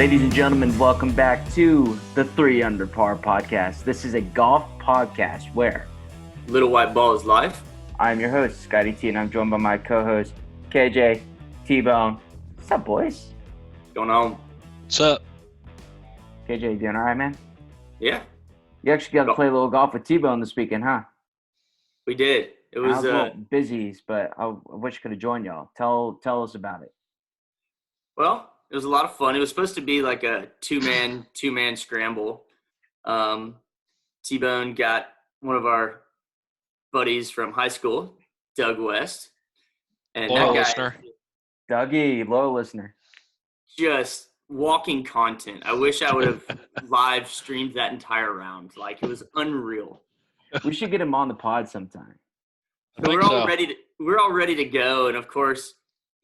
Ladies and gentlemen, welcome back to the 3 Under Par podcast. This is a golf podcast where Little White Ball is live. I'm your host, Scotty T, and I'm joined by my co-host, KJ, T-Bone. What's up, boys? What's going on? What's up? KJ, you doing all right, man? Yeah. You actually got to play a little golf with T-Bone this weekend, huh? We did. It was I was a little busy, but I wish I could have joined y'all. Tell us about it. Well, it was a lot of fun. It was supposed to be like a two-man scramble. T-Bone got one of our buddies from high school, Doug West. And Loyal that guy, listener. Dougie, loyal listener. just walking content. I wish I would have live streamed that entire round. Like, it was unreal. We should get him on the pod sometime. So we're all ready to go, and of course,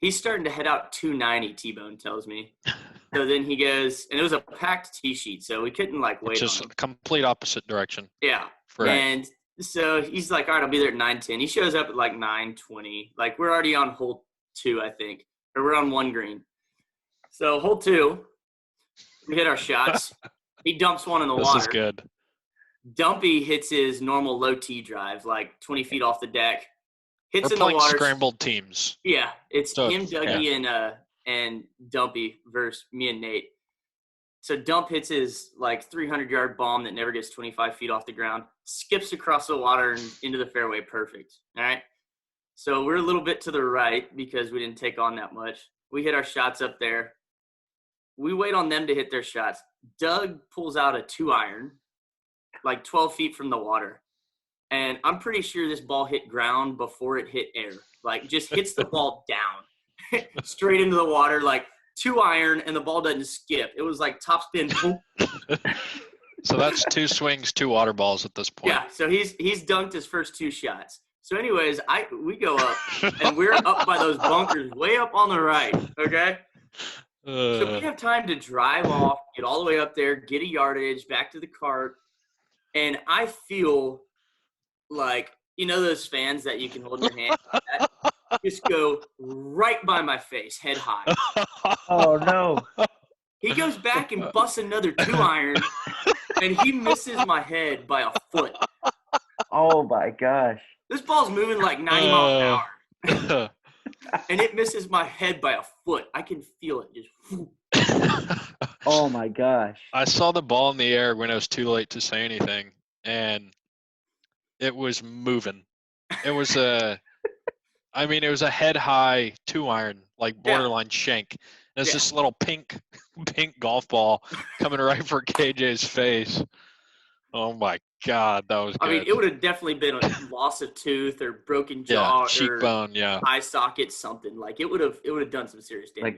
he's starting to head out 290. T-Bone tells me. So then he goes, and it was a packed tee sheet, so we couldn't wait. Just on him. complete opposite direction. Yeah, and so he's like, all right, I'll be there at 9:10. He shows up at 9:20. Like, we're already on hole 2, I think, or we're on 1 green. So hole 2, we hit our shots. He dumps one in the water. This is good. Dumpy hits his normal low tee drive, 20 feet off the deck. Hits We're in the playing water. scrambled teams. Yeah, it's So, him, Dougie, and Dumpy versus me and Nate. So Dump hits his 300-yard bomb that never gets 25 feet off the ground, skips across the water and into the fairway, perfect. All right. So we're a little bit to the right because we didn't take on that much. We hit our shots up there. We wait on them to hit their shots. Doug pulls out a 2-iron, 12 feet from the water. And I'm pretty sure this ball hit ground before it hit air. Just hits the ball down, straight into the water, 2-iron, and the ball doesn't skip. It was top spin. So that's 2 swings, 2 water balls at this point. Yeah, so he's dunked his first 2 shots. So anyways, we go up, and we're up by those bunkers way up on the right, okay? So we have time to drive off, get all the way up there, get a yardage, back to the cart, and I feel those fans that you can hold in your hand that just go right by my face, head high. Oh, no. He goes back and busts another 2-iron, and he misses my head by a foot. Oh, my gosh. This ball's moving 90 miles an hour. And it misses my head by a foot. I can feel it just. Oh, my gosh. I saw the ball in the air when it was too late to say anything, and it was moving. It was a head-high 2-iron, borderline shank. There's this little pink golf ball coming right for KJ's face. Oh, my God, that was good. It would have definitely been a loss of tooth or broken jaw cheekbone, or eye socket, something. It would have done some serious damage.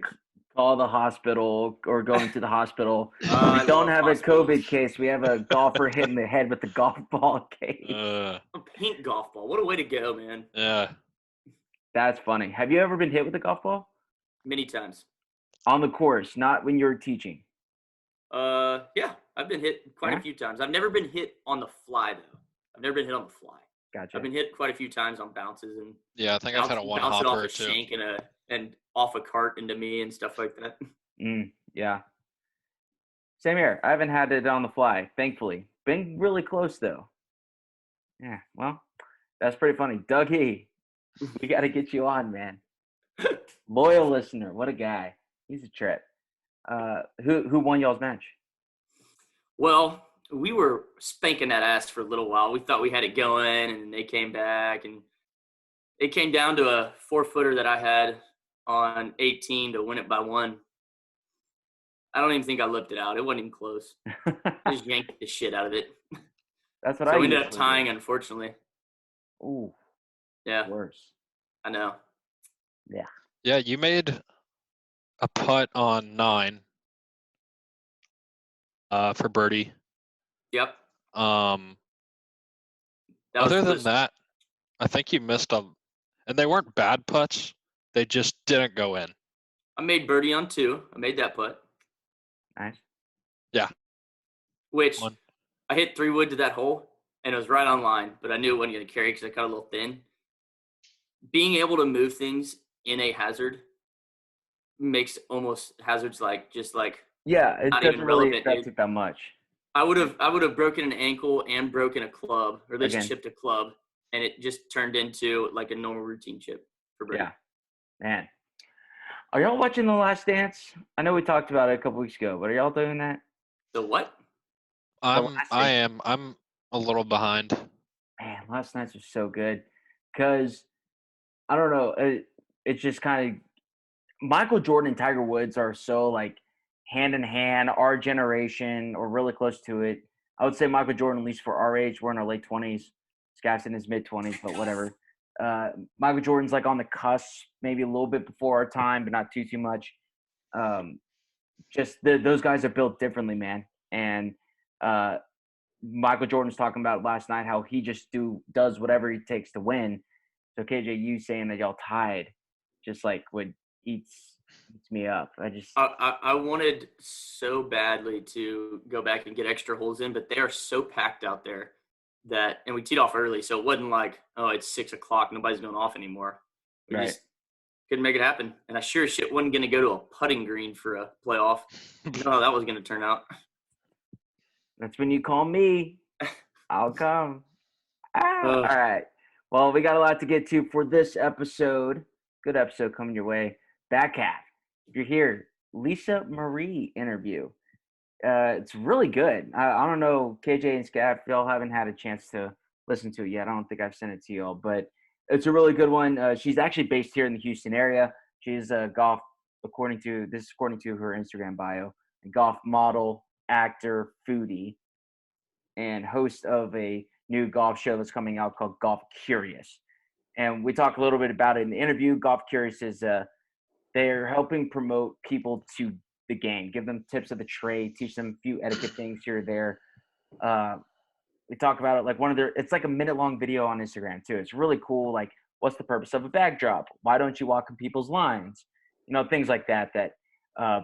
Call the hospital or going to the hospital. We I don't love have hospitals. a COVID case. We have a golfer hitting the head with the golf ball case. A pink golf ball. What a way to go, man. Yeah. That's funny. Have you ever been hit with a golf ball? Many times. On the course, not when you're teaching. Yeah, I've been hit quite a few times. I've never been hit on the fly, though. I've never been hit on the fly. Gotcha. I've been hit quite a few times on bounces and Yeah, I think I've had a bounce it one-hopper off or a 2. shank and off a cart into me and stuff like that. Yeah. Same here. I haven't had it on the fly, thankfully. Been really close, though. Yeah, well, that's pretty funny. Dougie, we got to get you on, man. Loyal listener. What a guy. He's a trip. Who won y'all's match? Well, we were spanking that ass for a little while. We thought we had it going, and they came back, and it came down to a 4-footer that I had on 18 to win it by 1. I don't even think I lipped it out. It wasn't even close. I just yanked the shit out of it. That's what So I we ended up usually tying, do. unfortunately. Ooh, Yeah, worse. I know. Yeah. Yeah, you made a putt on 9 for birdie. Yep. Other than that, I think you missed and they weren't bad putts. They just didn't go in. I made birdie on 2. I made that putt. Nice. Yeah. Which One. I hit 3-wood to that hole, and it was right on line, but I knew it wasn't going to carry because I cut a little thin. Being able to move things in a hazard makes almost hazards just Yeah, it Not doesn't even really relevant, affect dude. it that much. I would have broken an ankle and broken a club, or at least Again. chipped a club, and it just turned into like a normal routine chip for Brady. Yeah, man. Are y'all watching The Last Dance? I know we talked about it a couple weeks ago, but are y'all doing that? The what? I'm a little behind. Man, last night's was so good because I don't know. It's just kind of Michael Jordan and Tiger Woods are so like hand in hand. Our generation, or really close to it. I would say Michael Jordan, at least for our age, we're in our late 20s. Scott's in his mid 20s, but whatever. Michael Jordan's like on the cusp, maybe a little bit before our time, but not too much. Just those guys are built differently, man. And Michael Jordan's talking about last night how he just does whatever he takes to win. So KJ, you saying that y'all tied, just like would eats me up. I wanted so badly to go back and get extra holes in, but they are so packed out there and we teed off early, so it wasn't like, oh, it's 6 o'clock, nobody's going off anymore. We Right. just couldn't make it happen. And I sure as shit wasn't going to go to a putting green for a playoff. You know how that was going to turn out. That's when you call me. I'll come. All right. Well, we got a lot to get to for this episode. Good episode coming your way. Back half. If you're here, Lisa Marie interview. It's really good. I don't know, KJ and Scaff, y'all haven't had a chance to listen to it yet. I don't think I've sent it to y'all, but it's a really good one. She's actually based here in the Houston area. She's a golf, according to her Instagram bio, a golf model, actor, foodie, and host of a new golf show that's coming out called Golf Curious. And we talk a little bit about it in the interview. Golf Curious is they're helping promote people to the game, give them tips of the trade, teach them a few etiquette things here or there. We talk about it like it's like a minute-long video on Instagram too. It's really cool. Like, what's the purpose of a bag drop? Why don't you walk in people's lines? You know, things like that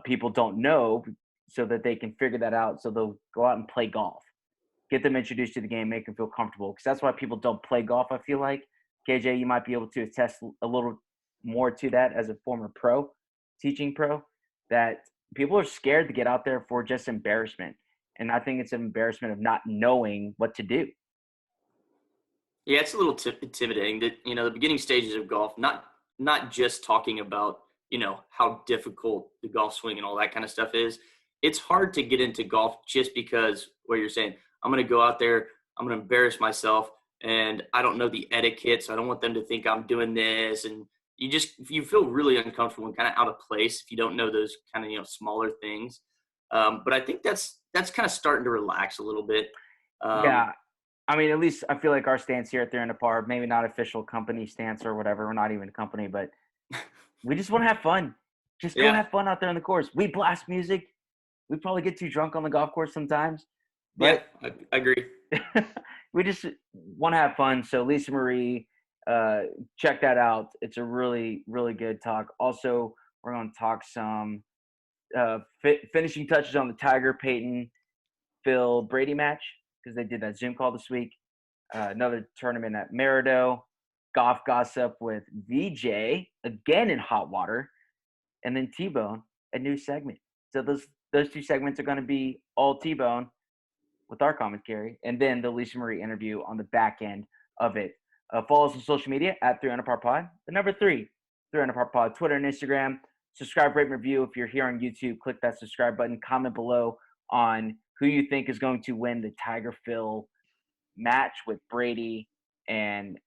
people don't know, so that they can figure that out. So they'll go out and play golf, get them introduced to the game, make them feel comfortable. Because that's why people don't play golf. I feel like KJ, you might be able to attest a little more to that as a former teaching pro, that people are scared to get out there for just embarrassment. And I think it's an embarrassment of not knowing what to do. Yeah, it's a little intimidating that, the beginning stages of golf, not just talking about, how difficult the golf swing and all that kind of stuff is. It's hard to get into golf just because what you're saying, I'm going to go out there, I'm going to embarrass myself, and I don't know the etiquette, so I don't want them to think I'm doing this. And you feel really uncomfortable and kind of out of place if you don't know those kind of, smaller things. But I think that's kind of starting to relax a little bit. Yeah. I mean, at least I feel like our stance here at 3 Under Par, maybe not official company stance or whatever. We're not even a company, but we just want to have fun. Just go have fun out there on the course. We blast music. We probably get too drunk on the golf course sometimes. But yeah, I agree. We just want to have fun. So Lisa Marie, check that out. It's a really, really good talk. Also, we're going to talk some finishing touches on the Tiger, Peyton, Phil, Brady match, because they did that Zoom call this week. Another tournament at Maridoe. Golf gossip with Vijay, again in hot water. And then T-Bone, a new segment. So those two segments are going to be all T-Bone with our commentary, and then the Lisa Marie interview on the back end of it. Follow us on social media at 3 Under Par Pod. The number 3 Under Par Pod, Twitter and Instagram. Subscribe, rate, and review. If you're here on YouTube, click that subscribe button. Comment below on who you think is going to win the Tiger Phil match with Brady and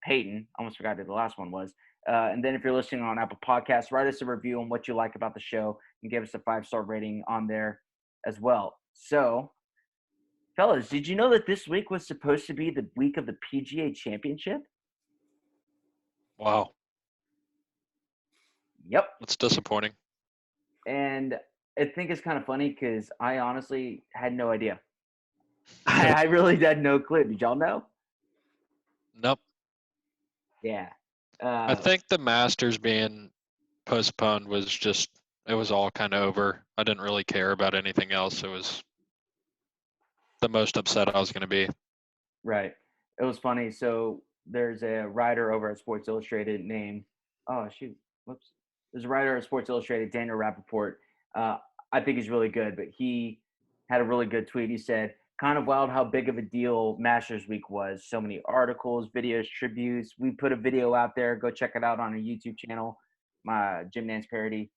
Peyton. Almost forgot who the last one was. And then if you're listening on Apple Podcasts, write us a review on what you like about the show and give us a 5-star rating on there as well. So, fellas, did you know that this week was supposed to be the week of the PGA Championship? Wow. Yep. That's disappointing. And I think it's kind of funny because I honestly had no idea. I really had no clue. Did y'all know? Nope. Yeah. I think the Masters being postponed it was all kind of over. I didn't really care about anything else. It was the most upset I was going to be. Right. It was funny. So there's a writer over at Sports Illustrated named, there's a writer at Sports Illustrated, Daniel Rappaport. I think he's really good, but he had a really good tweet. He said, kind of wild how big of a deal Masters Week was. So many articles, videos, tributes. We put a video out there. Go check it out on our YouTube channel, my Jim Nance parody.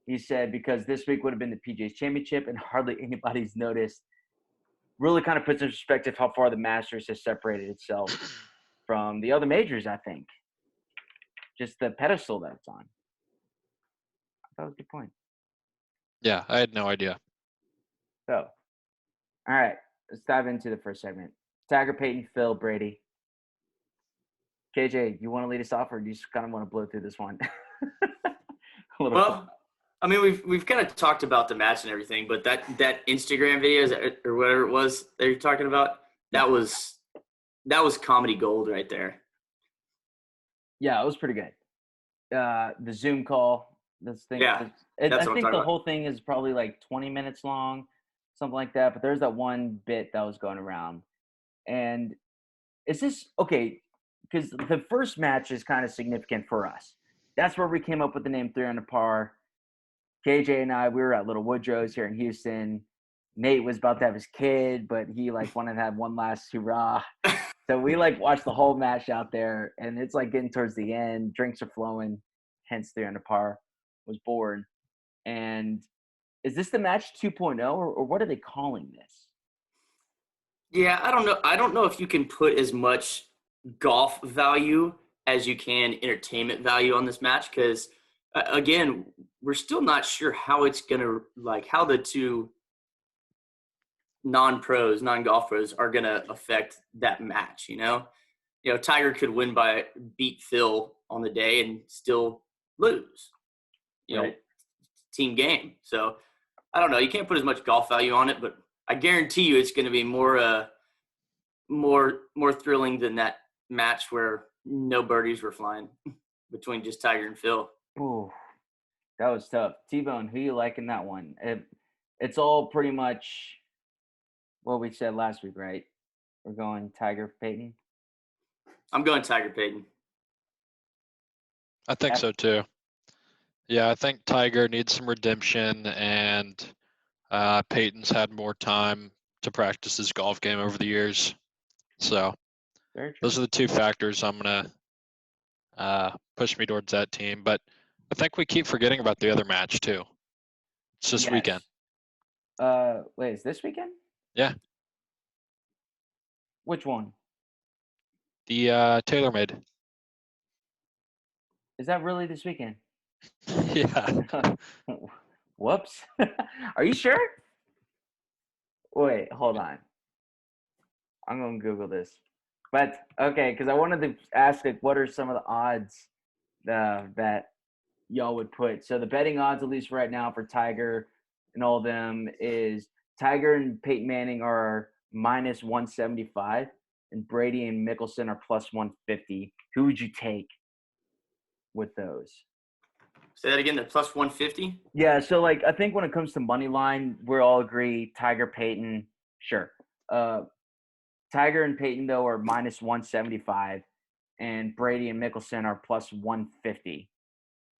He said, because this week would have been the PGA's Championship and hardly anybody's noticed. Really kind of puts in perspective how far the Masters has separated itself from the other majors, I think. Just the pedestal that it's on. That was a good point. Yeah, I had no idea. So, all right, let's dive into the first segment. Tiger, Peyton, Phil, Brady. KJ, you want to lead us off, or do you just kind of want to blow through this one? Well, I mean, we've kind of talked about the match and everything, but that Instagram video or whatever it was that you're talking about, that was comedy gold right there. Yeah, it was pretty good. The Zoom call, this thing. Yeah, I that's what I'm think talking the about. whole thing is probably like 20 minutes long, something like that. But there's that one bit that was going around, and is this okay? Because the first match is kind of significant for us. That's where we came up with the name 3 Under Par. KJ and I, we were at Little Woodrow's here in Houston. Nate was about to have his kid, but he like wanted to have one last hurrah. So we like watched the whole match out there, and it's like getting towards the end. Drinks are flowing, hence 3 Under Par was born. And is this the match 2.0, or what are they calling this? Yeah, I don't know. I don't know if you can put as much golf value as you can entertainment value on this match because, again, we're still not sure how it's gonna how the two non-golf pros are gonna affect that match. Tiger could beat Phil on the day and still lose. Right. Team game. So I don't know. You can't put as much golf value on it, but I guarantee you it's going to be more thrilling than that match where no birdies were flying between just Tiger and Phil. Ooh, that was tough. T-Bone, who you like in that one? It's all pretty much what we said last week, right? We're going Tiger, Peyton. I'm going Tiger, Peyton. I think so too. Yeah, I think Tiger needs some redemption, and Peyton's had more time to practice his golf game over the years. So those are the two factors I'm going to push me towards that team. But I think we keep forgetting about the other match too. It's this weekend. Wait, is this weekend? Yeah. Which one? The Taylormade. Is that really this weekend? Yeah. Whoops. Are you sure? Wait, hold on. I'm going to Google this. But, okay, because I wanted to ask, what are some of the odds that y'all would put? So the betting odds, at least right now, for Tiger and all of them is Tiger and Peyton Manning are minus 175, and Brady and Mickelson are plus 150. Who would you take with those? Say that again. They're plus 150. Yeah, so I think when it comes to money line, we all agree Tiger, Peyton, sure. Tiger and Peyton though are minus 175, and Brady and Mickelson are plus 150.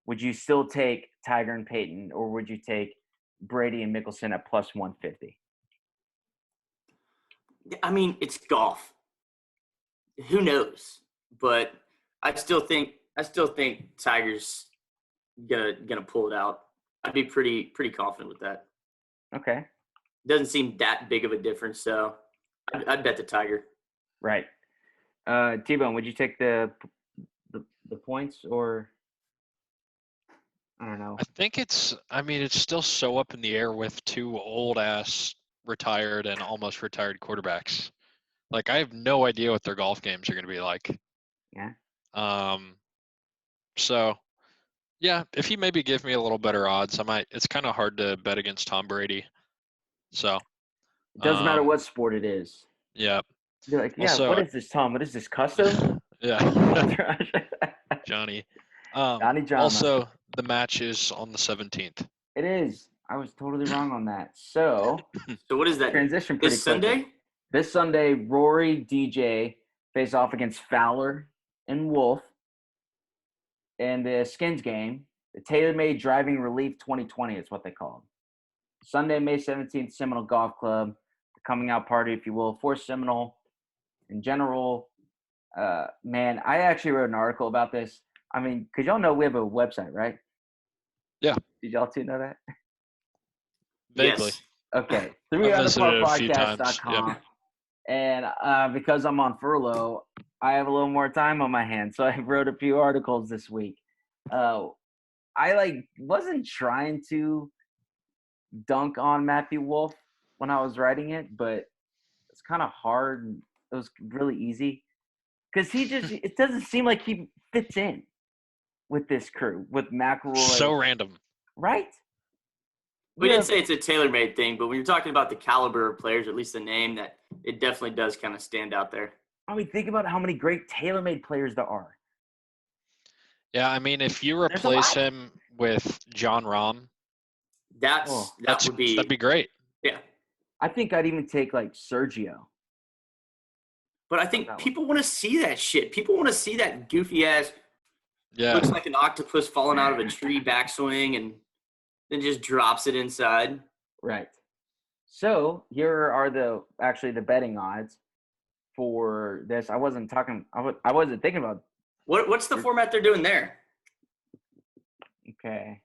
Would you still take Tiger and Peyton, or would you take Brady and Mickelson at plus 150? I mean, it's golf. Who knows? But I still think Tiger's gonna pull it out. I'd be pretty confident with that. Okay. Doesn't seem that big of a difference, so I'd bet the Tiger. Right. T-Bone, would you take the points, or I don't know? I think it's still so up in the air with two old ass retired and almost retired quarterbacks. I have no idea what their golf games are going to be like. Yeah. So, yeah, if you maybe give me a little better odds, I might. It's kind of hard to bet against Tom Brady. So. It doesn't matter what sport it is. Yeah. You're like, yeah, also, what is this, Tom? What is this, custom? Yeah. Johnny. Johnny Drama. Also, the match is on the 17th. It is. I was totally wrong on that. So what is that? Transition pretty this Sunday? quickly. This Sunday, Rory, DJ face off against Fowler and Wolff in the Skins game. The Taylormade Driving Relief 2020 is what they call Sunday, May 17th, Seminole Golf Club, the coming out party, if you will, for Seminole in general. Man, I actually wrote an article about this. I mean, because y'all know we have a website, right? Yeah. Did y'all two know that? Vaguely. Yes. Okay. I've visited it a few times. TheReUnderParPodcast.com. Yep. And because I'm on furlough, I have a little more time on my hands. So I wrote a few articles this week. I wasn't trying to dunk on Matthew Wolff when I was writing it, but it's kind of hard. It was really easy because it doesn't seem like he fits in with this crew, with McElroy. So random. Right? We didn't say it's a Taylormade thing, but when you're talking about the caliber of players, at least the name, that it definitely does kind of stand out there. I mean, think about how many great Taylormade players there are. Yeah, I mean, if you replace him with John Rahm, that'd be great. Yeah. I think I'd even take like Sergio. But I think people want to see that shit. People want to see that goofy ass, looks like an octopus falling out of a tree backswing and then just drops it inside. Right. So here are the betting odds for this. I wasn't thinking about. What's the format they're doing there? Okay.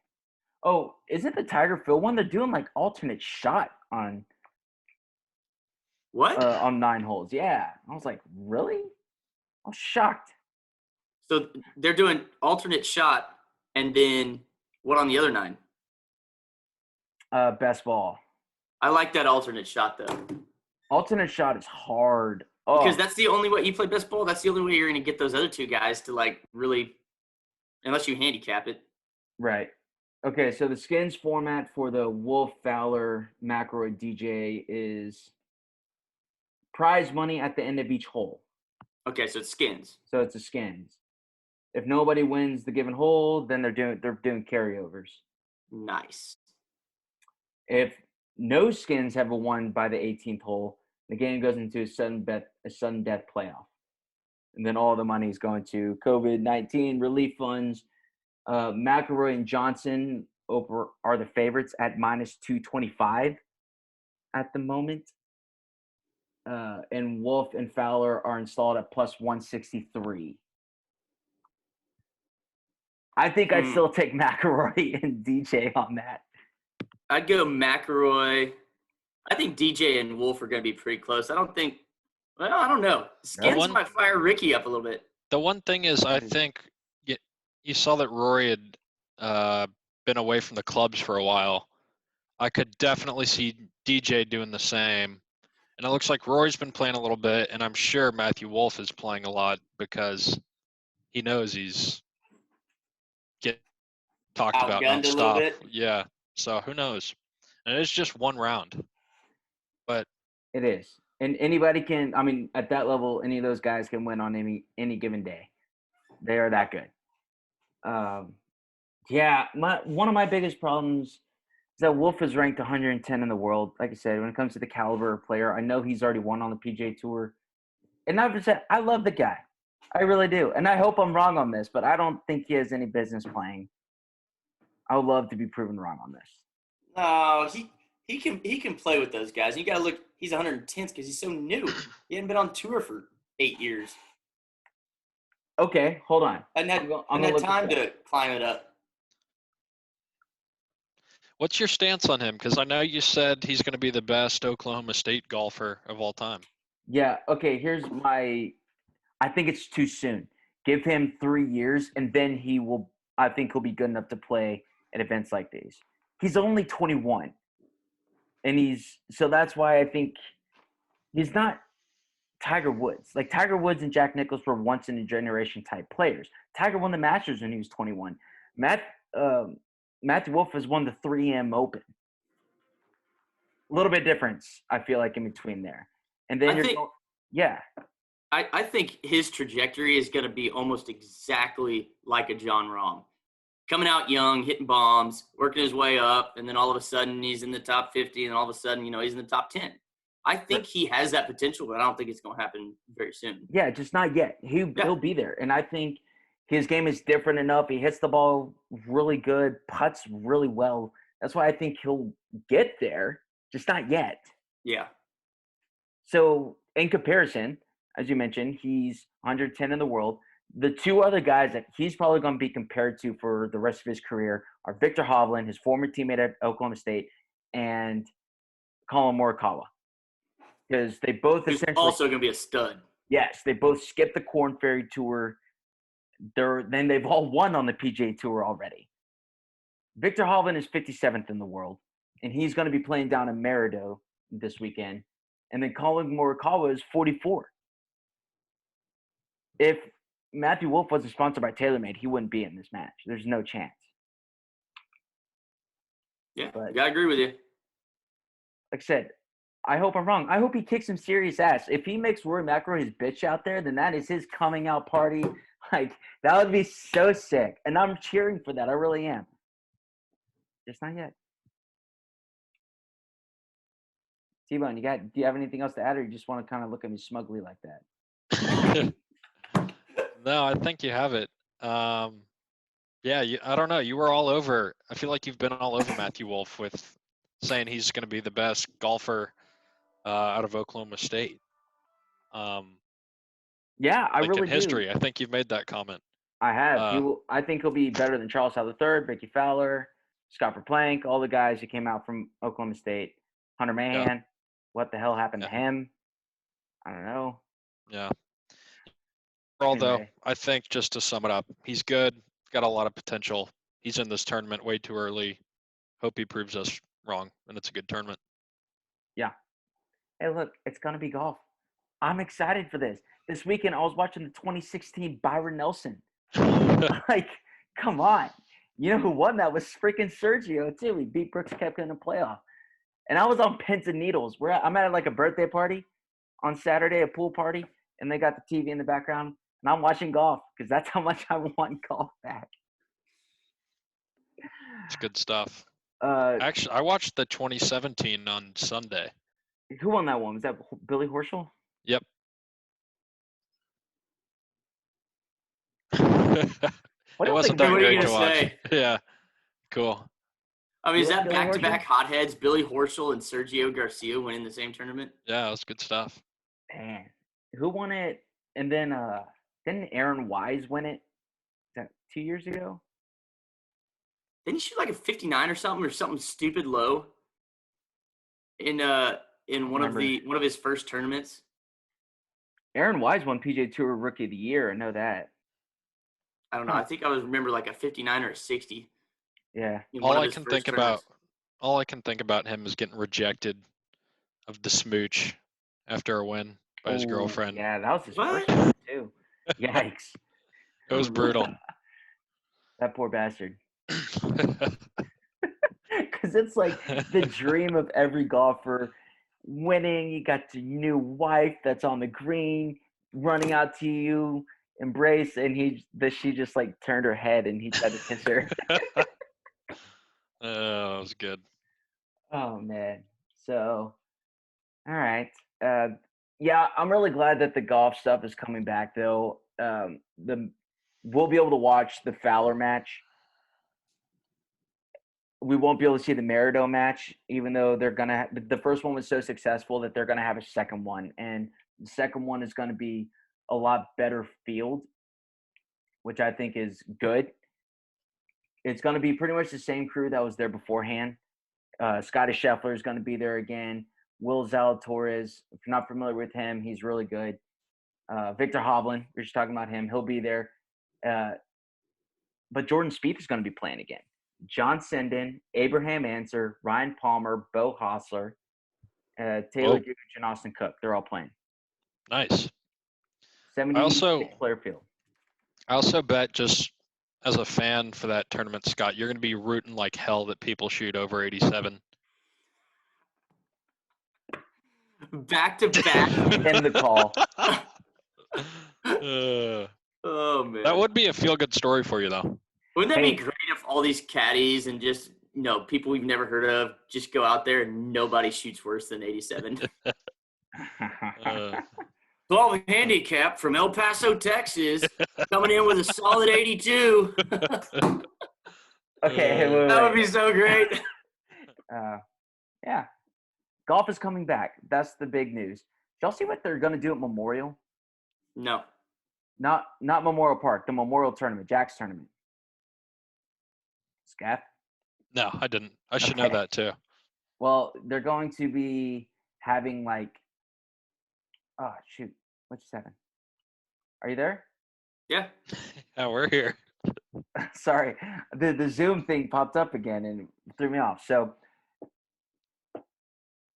Oh, is it the Tiger Phil one? They're doing like alternate shot on. What? On 9 holes. Yeah. I was like, really? I was shocked. So they're doing alternate shot, and then what on the other 9? Best ball. I like that alternate shot though. Alternate shot is hard. Because that's the only way you play best ball. That's the only way you're going to get those other 2 guys to like really, unless you handicap it. Right. Okay, so the skins format for the Wolff, Fowler, McElroy, DJ is prize money at the end of each hole. Okay, so it's skins. So it's a skins. If nobody wins the given hole, then they're doing carryovers. Nice. If no skins have won by the 18th hole, the game goes into a sudden death playoff. And then all the money is going to COVID-19 relief funds. McElroy and Johnson are the favorites at minus 225 at the moment. And Wolff and Fowler are installed at plus 163. I think I'd still take McElroy and DJ on that. I'd go McElroy. I think DJ and Wolff are going to be pretty close. I don't know. Skins might fire Rickie up a little bit. The one thing is, I think you saw that Rory had been away from the clubs for a while. I could definitely see DJ doing the same. And it looks like Rory's been playing a little bit, and I'm sure Matthew Wolff is playing a lot because he knows he's getting talked about nonstop. Yeah, so who knows? And it's just one round. But it is. And anybody can, I mean, at that level, any of those guys can win on any given day. They are that good. One of my biggest problems is that Wolff is ranked 110 in the world. Like I said, when it comes to the caliber of player, I know he's already won on the PGA Tour. And I've said, I love the guy. I really do. And I hope I'm wrong on this, but I don't think he has any business playing. I would love to be proven wrong on this. No, he can play with those guys. You got to look, he's 110th because he's so new. He hadn't been on tour for 8 years. Okay, hold on. And had time to climb it up. What's your stance on him? Because I know you said he's going to be the best Oklahoma State golfer of all time. Yeah, okay, I think it's too soon. Give him 3 years, and then I think he'll be good enough to play at events like these. He's only 21. And so that's why I think he's not Tiger Woods. Like Tiger Woods and Jack Nicklaus were once in a generation type players. Tiger won the Masters when he was 21. Matthew Wolff has won the 3M Open. A little bit difference, I feel like, in between there. And then I think his trajectory is going to be almost exactly like a John Rahm. Coming out young, hitting bombs, working his way up, and then all of a sudden he's in the top 50, and all of a sudden, he's in the top 10. I think he has that potential, but I don't think it's going to happen very soon. Yeah, just not yet. He'll be there. And I think his game is different enough. He hits the ball really good, putts really well That's why I think he'll get there, just not yet. Yeah. So in comparison, as you mentioned, he's 110 in the world. The two other guys that he's probably going to be compared to for the rest of his career are Victor Hovland, his former teammate at Oklahoma State, and Colin Morikawa. Because they both Who's essentially also going to be a stud. yes, they both skipped the Korn Ferry Tour. Then they've all won on the PGA Tour already. Victor Hovland is 57th in the world, and he's going to be playing down in Maridoe this weekend. And then Colin Morikawa is 44. If Matthew Wolff wasn't sponsored by TaylorMade, he wouldn't be in this match. There's no chance. Yeah, But I agree with you. like I said, I hope I'm wrong. I hope he kicks some serious ass. If he makes Rory McIlroy his bitch out there, then that is his coming out party. Like, that would be so sick. And I'm cheering for that. I really am. Just not yet. T-Bone, do you have anything else to add, or you just want to kind of look at me smugly like that? No, I think you have it. Yeah, I don't know. You were all over. I feel like you've been all over Matthew Wolff with saying he's going to be the best golfer out of Oklahoma State. Yeah, I like really in history. I think you've made that comment. I have. I think he'll be better than Charles Howell III, Ricky Fowler, Scott Verplank, all the guys who came out from Oklahoma State. Hunter Mahan. Yeah. What the hell happened to him? I don't know. Yeah. Although, Anyway. I think just to sum it up, he's good, got a lot of potential. He's in this tournament way too early. Hope he proves us wrong, and it's a good tournament. Yeah. Hey, look, it's going to be golf. I'm excited for this. This weekend, I was watching the 2016 Byron Nelson. Like, come on. You know who won that was freaking Sergio, too. He beat Brooks Koepka in the playoff. And I was on pins and needles. I'm at like a birthday party on Saturday, a pool party, and they got the TV in the background. And I'm watching golf because that's how much I want golf back. It's good stuff. Actually, I watched the 2017 on Sunday. Who won that one? Was that Billy Horschel? Yep. It wasn't that great to watch. Yeah. Cool. I mean, is that back-to-back hotheads, Billy Horschel and Sergio Garcia winning the same tournament? Yeah, it was good stuff. Man, who won it? And then didn't Aaron Wise win it? Is that 2 years ago? Didn't he shoot like a 59 or something stupid low in one of his first tournaments? Aaron Wise won PGA Tour Rookie of the Year. I know that. I don't know. I think I remember like a 59 or a 60. Yeah. All I can think about him is getting rejected of the smooch after a win by his girlfriend. Yeah, that was his first one too. Yikes. It was brutal. That poor bastard. Because it's like the dream of every golfer winning. You got your new wife that's on the green, running out to you, embrace, and she just like turned her head and he tried to kiss her. Oh, that was good. Oh man. So, all right. Yeah, I'm really glad that the golf stuff is coming back though. We'll be able to watch the Fowler match. We won't be able to see the Maridoe match, even though the first one was so successful that they're gonna have a second one, and the second one is gonna be a lot better field, which I think is good. It's gonna be pretty much the same crew that was there beforehand. Scotty Scheffler is gonna be there again. Will Zalatoris, if you're not familiar with him, he's really good. Victor Hovland, we're just talking about him. He'll be there. But Jordan Spieth is going to be playing again. John Sinden, Abraham Anser, Ryan Palmer, Bo Hostler, Taylor Gooch, and Austin Cook. They're all playing. Nice. 76 player field. I also bet, just as a fan for that tournament, Scott, you're going to be rooting like hell that people shoot over 87. Back to back. In the call. Oh man. That would be a feel-good story for you, though. Wouldn't that be great if all these caddies and just people we've never heard of just go out there and nobody shoots worse than 87? 12 handicap from El Paso, Texas, coming in with a solid 82. Okay, wait. That would be so great. Yeah, golf is coming back. That's the big news. Did y'all see what they're going to do at Memorial? No. Not Memorial Park, the Memorial Tournament, Jack's tournament. Scaff? No, I didn't. I should know that too. Well, they're going to be having oh, shoot. What's 7? Are you there? Yeah. Yeah, we're here. Sorry. The Zoom thing popped up again and it threw me off. So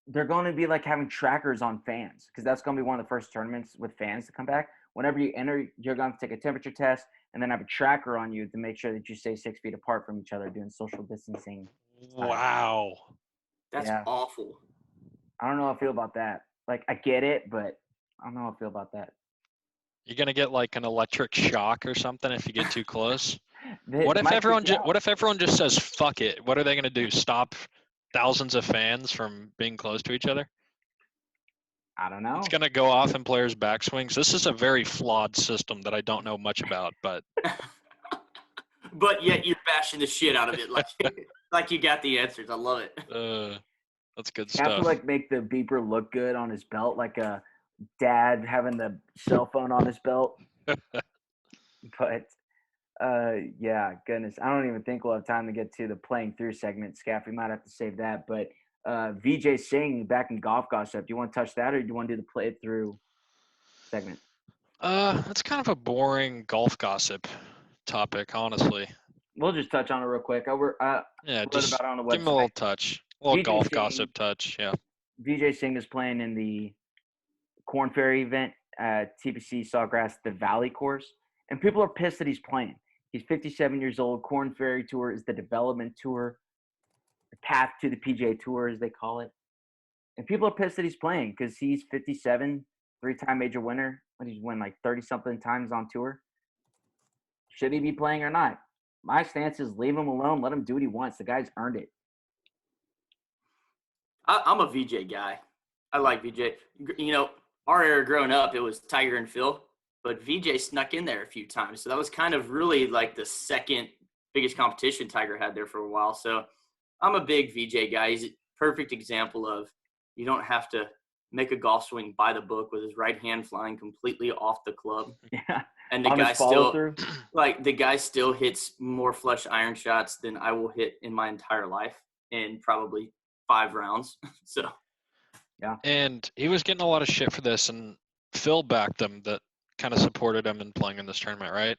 they're going to be having trackers on fans because that's going to be one of the first tournaments with fans to come back. Whenever you enter, you're going to take a temperature test and then have a tracker on you to make sure that you stay 6 feet apart from each other doing social distancing. Wow. That's awful. I don't know how I feel about that. I get it, but I don't know how I feel about that. You're gonna get an electric shock or something if you get too close. They What if might everyone? freak you out. What if everyone just says "fuck it"? What are they gonna do? Stop thousands of fans from being close to each other? I don't know. It's gonna go off in players' backswings. This is a very flawed system that I don't know much about, but But yet you're bashing the shit out of it like you got the answers. I love it. that's good You have stuff. to make the beeper look good on his belt, like a dad having the cell phone on his belt. But yeah, goodness, I don't even think we'll have time to get to the playing through segment. Scaff, we might have to save that. But Vijay Signh back in golf gossip. Do you want to touch that, or do you want to do the play it through segment? That's kind of a boring golf gossip topic, honestly. We'll just touch on it real quick. Yeah, wrote just about it on the website. give him a little touch, a little Vijay golf Signh- gossip touch. Yeah. Vijay Signh is playing in the Korn Ferry event at TPC Sawgrass, the Valley course, and people are pissed that he's playing. He's 57 years old. Korn Ferry Tour is the development tour, the path to the PGA Tour, as they call it. And people are pissed that he's playing because he's 57, 3-time major winner. But he's won 30-something times on tour. Should he be playing or not? My stance is leave him alone. Let him do what he wants. The guy's earned it. I'm a VJ guy. I like VJ. Our era growing up, it was Tiger and Phil, but VJ snuck in there a few times. So that was kind of really the second biggest competition Tiger had there for a while. So I'm a big VJ guy. He's a perfect example of you don't have to make a golf swing by the book with his right hand flying completely off the club. Yeah. And the On guy his still follow-through? the guy still hits more flush iron shots than I will hit in my entire life in probably 5 rounds. So yeah. And he was getting a lot of shit for this, and Phil backed him, that kind of supported him in playing in this tournament, right?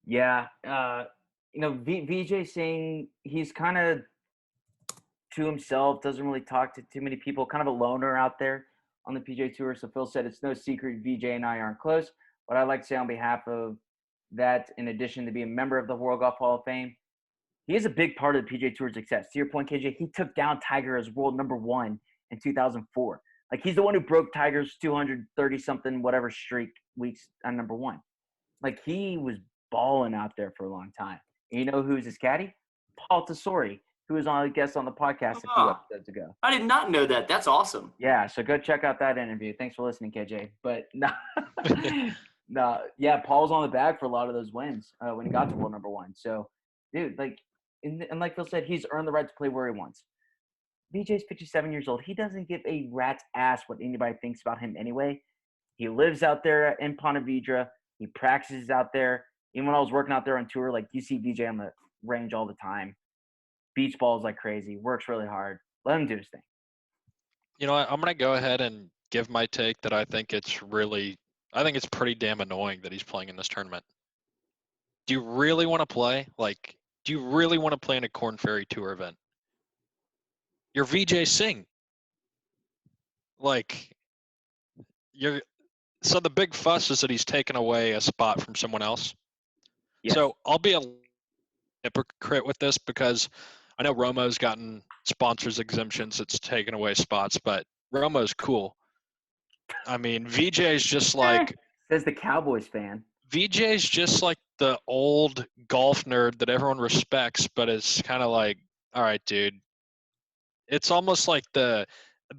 Yeah. Vijay Singh, he's kind of to himself, doesn't really talk to too many people, kind of a loner out there on the PGA Tour. So Phil said it's no secret Vijay and I aren't close. But I'd like to say on behalf of that, in addition to being a member of the World Golf Hall of Fame, he is a big part of the PGA Tour's success. To your point, KJ, he took down Tiger as world number 1 in 2004. He's the one who broke Tiger's 230-something whatever streak weeks on number 1. He was balling out there for a long time. And you know who's his caddy? Paul Tesori, who was on a guest on the podcast a few episodes ago. I did not know that. That's awesome. Yeah, so go check out that interview. Thanks for listening, KJ. But no, yeah, Paul's on the bag for a lot of those wins when he got to world number 1. So, dude, and like Phil said, he's earned the right to play where he wants. VJ's 57 years old. He doesn't give a rat's ass what anybody thinks about him anyway. He lives out there in Ponte Vedra. He practices out there. Even when I was working out there on tour, you see VJ on the range all the time. Beach balls like crazy. Works really hard. Let him do his thing. You know what? I'm going to go ahead and give my take that I think it's pretty damn annoying that he's playing in this tournament. Do you really want to play? Do you really want to play in a Korn Ferry Tour event? You're Vijay Signh. So the big fuss is that he's taken away a spot from someone else. Yes. So I'll be a hypocrite with this because I know Romo's gotten sponsors exemptions. It's taken away spots, but Romo's cool. I mean, VJ's just says the Cowboys fan. VJ's just the old golf nerd that everyone respects, but it's kind of all right, dude. It's almost like the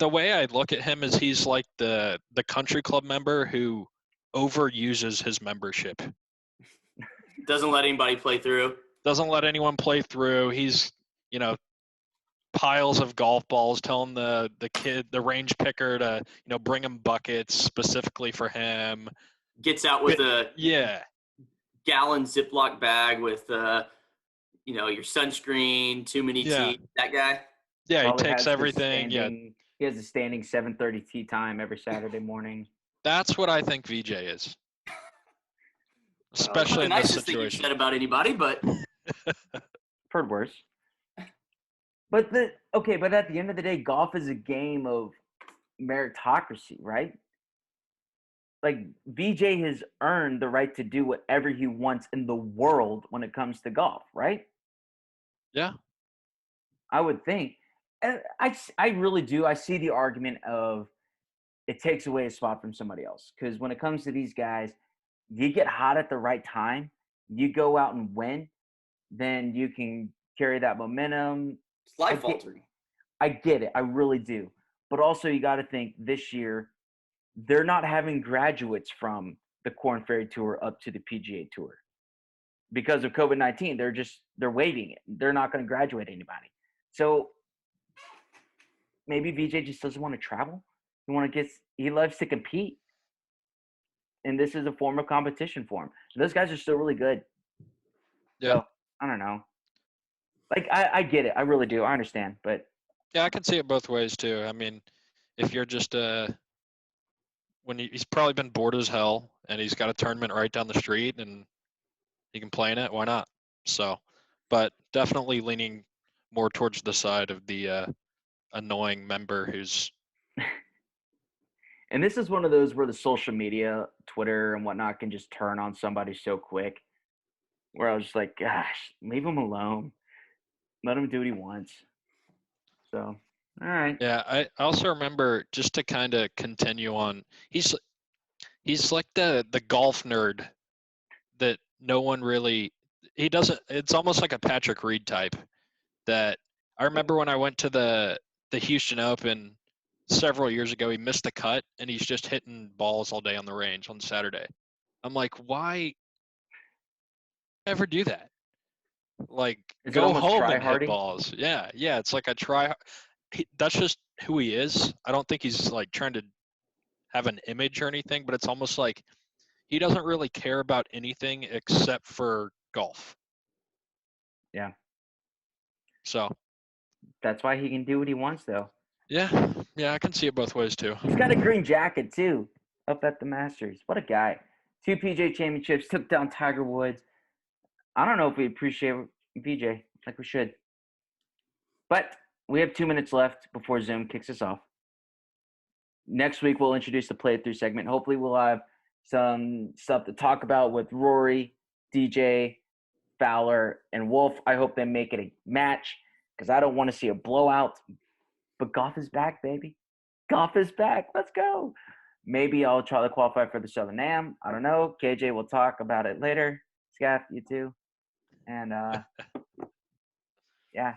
way I look at him is he's like the country club member who overuses his membership. Doesn't let anybody play through. Doesn't let anyone play through. He's, piles of golf balls, telling the range picker to bring him buckets specifically for him. Gets out with a yeah gallon Ziploc bag with your sunscreen, too many tea. That guy. Yeah, Probably he takes has the everything. Yeah, he has a standing 7:30 tea time every Saturday morning. that's what I think Vijay is, especially in the this nicest thing you've situation. said about anybody, but Heard worse. But at the end of the day, golf is a game of meritocracy, right? Like Vijay has earned the right to do whatever he wants in the world when it comes to golf, right? Yeah. I would think. And I really do. I see the argument of it takes away a spot from somebody else. Because when it comes to these guys, you get hot at the right time, you go out and win, then you can carry that momentum. it's life altering. I get it. I really do. But also you got to think this year, they're not having graduates from the Korn Ferry Tour up to the PGA Tour. Because of COVID-19, they're waiving it. They're not going to graduate anybody. So maybe Vijay just doesn't want to travel. He loves to compete. And this is a form of competition for him. Those guys are still really good. Yeah. So, I don't know. Like, I get it. I really do. I understand. But yeah, I can see it both ways too. I mean, if you're just when he's probably been bored as hell and he's got a tournament right down the street and he can play in it, why not? So, but definitely leaning more towards the side of the annoying member who's. And this is one of those where the social media, Twitter and whatnot, can just turn on somebody so quick. Where I was just like, gosh, leave him alone. Let him do what he wants. So, all right. Yeah, I also remember, just to kind of continue on, he's like the golf nerd that no one really, he doesn't, it's almost like a Patrick Reed type. That I remember when I went to the Houston Open several years ago, he missed the cut and he's just hitting balls all day on the range on Saturday. I'm like, why ever do that? Like, go home and hit balls. Yeah, it's like that's just who he is. I don't think he's like trying to have an image or anything, but it's almost like he doesn't really care about anything except for golf. Yeah. So that's why he can do what he wants, though. Yeah, I can see it both ways too. He's got a green jacket too, up at the Masters. What a guy! 2 PGA championships, took down Tiger Woods. I don't know if we appreciate PJ like we should. But we have 2 minutes left before Zoom kicks us off. Next week, we'll introduce the playthrough segment. Hopefully, we'll have some stuff to talk about with Rory, DJ, Fowler, and Wolff. I hope they make it a match because I don't want to see a blowout. But golf is back, baby. Golf is back. Let's go. Maybe I'll try to qualify for the Southern Am. I don't know. KJ will talk about it later. Scaff, you too. And, yeah.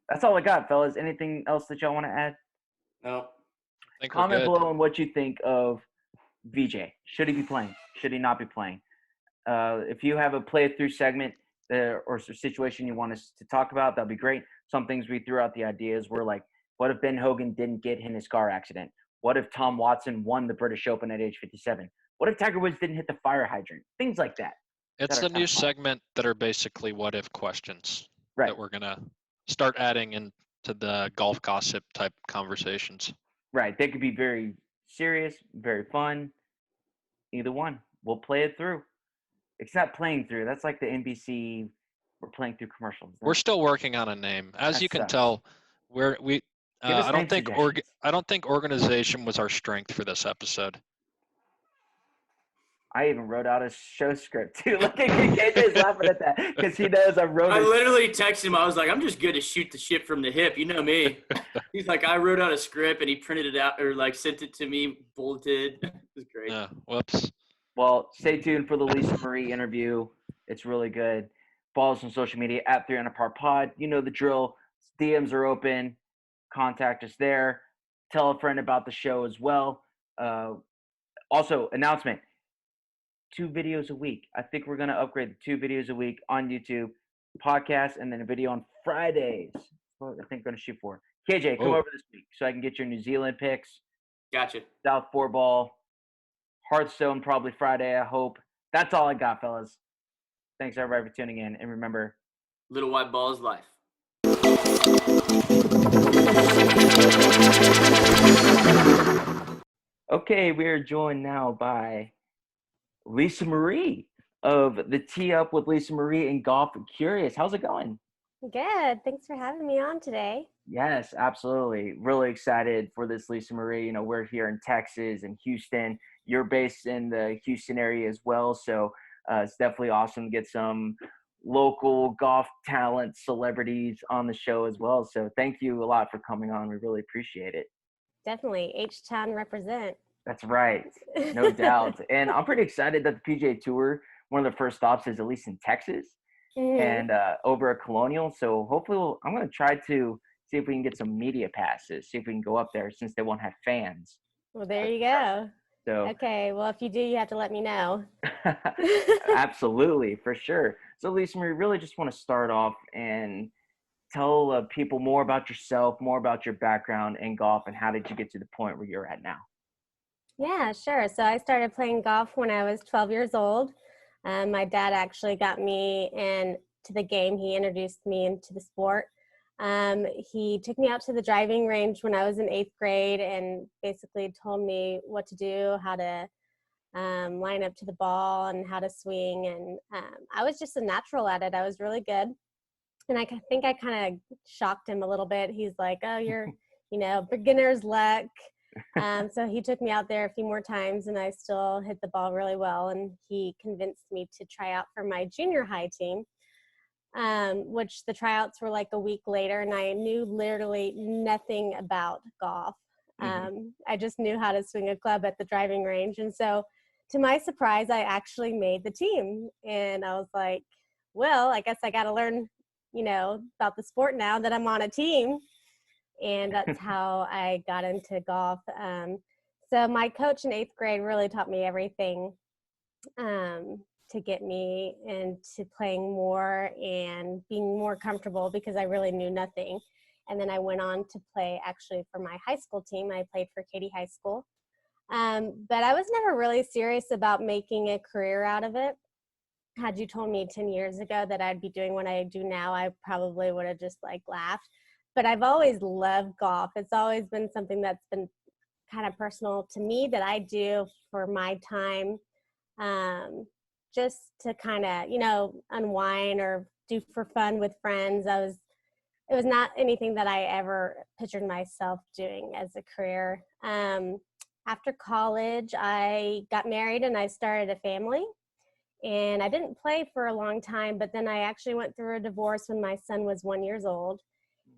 That's all I got, fellas. Anything else that y'all want to add? No. Comment below on what you think of Vijay. Should he be playing? Should he not be playing? If you have a play-through segment or situation you want us to talk about, that'd be great. Some things we threw out the ideas were like, what if Ben Hogan didn't get in his car accident? What if Tom Watson won the British Open at age 57? What if Tiger Woods didn't hit the fire hydrant? Things like that. It's a new segment that are basically what if questions that we're going to start adding into the golf gossip type conversations. Right. They could be very serious, very fun. Either one. We'll play it through. It's not playing through. That's like the NBC. We're playing through commercials. We're still working on a name. As you can tell, I don't think organization was our strength for this episode. I even wrote out a show script too. Look at KJ's laughing at that because he knows I literally texted him. I was like, I'm just good to shoot the shit from the hip. You know me. He's like, I wrote out a script and he printed it out or like sent it to me bulleted. It was great. Yeah. Whoops. Well, stay tuned for the Lisa Marie interview. It's really good. Follow us on social media at 300 Par Pod. You know the drill. DMs are open. Contact us there. Tell a friend about the show as well. Also, announcement. 2 videos a week. I think we're going to upgrade to 2 videos a week on YouTube, podcast, and then a video on Fridays. what I think I'm going to shoot for. KJ, come Oh. over this week so I can get your New Zealand picks. Gotcha. South 4 ball. Hearthstone probably Friday, I hope. That's all I got, fellas. Thanks, everybody, for tuning in. And remember, Little white ball is life. okay, we are joined now by Lisa Marie of the Tee Up with Lisa Marie and Golf Curious. How's it going? Good. Thanks for having me on today. Yes, absolutely. Really excited for this, Lisa Marie. You know, we're here in Texas and Houston. You're based in the Houston area as well. So it's definitely awesome to get some local golf talent celebrities on the show as well. So thank you a lot for coming on. We really appreciate it. Definitely. H-Town represent. That's right. No doubt. And I'm pretty excited that the PGA Tour, one of the first stops is at least in Texas and over at Colonial. So hopefully I'm going to try to see if we can get some media passes, see if we can go up there since they won't have fans. Well, there you go. So okay. Well, if you do, you have to let me know. absolutely, for sure. So Lisa, we really just want to start off and tell people more about yourself, more about your background in golf, and how did you get to the point where you're at now? Yeah, sure. So I started playing golf when I was 12 years old. My dad actually got me into the game. He introduced me into the sport. He took me out to the driving range when I was in 8th grade and basically told me what to do, how to line up to the ball and how to swing. And I was just a natural at it. I was really good. And I think I kind of shocked him a little bit. He's like, oh, you're, beginner's luck. So he took me out there a few more times and I still hit the ball really well. And he convinced me to try out for my junior high team, which the tryouts were like a week later. And I knew literally nothing about golf. I just knew how to swing a club at the driving range. And so to my surprise, I actually made the team. And I was like, well, I guess I got to learn, about the sport now that I'm on a team. And that's how I got into golf. So my coach in 8th grade really taught me everything to get me into playing more and being more comfortable because I really knew nothing. And then I went on to play actually for my high school team. I played for Katy High School. But I was never really serious about making a career out of it. Had you told me 10 years ago that I'd be doing what I do now, I probably would have just laughed. But I've always loved golf. It's always been something that's been kind of personal to me that I do for my time, just to kind of, unwind or do for fun with friends. It was not anything that I ever pictured myself doing as a career. After college, I got married and I started a family. And I didn't play for a long time, but then I actually went through a divorce when my son was 1 year old.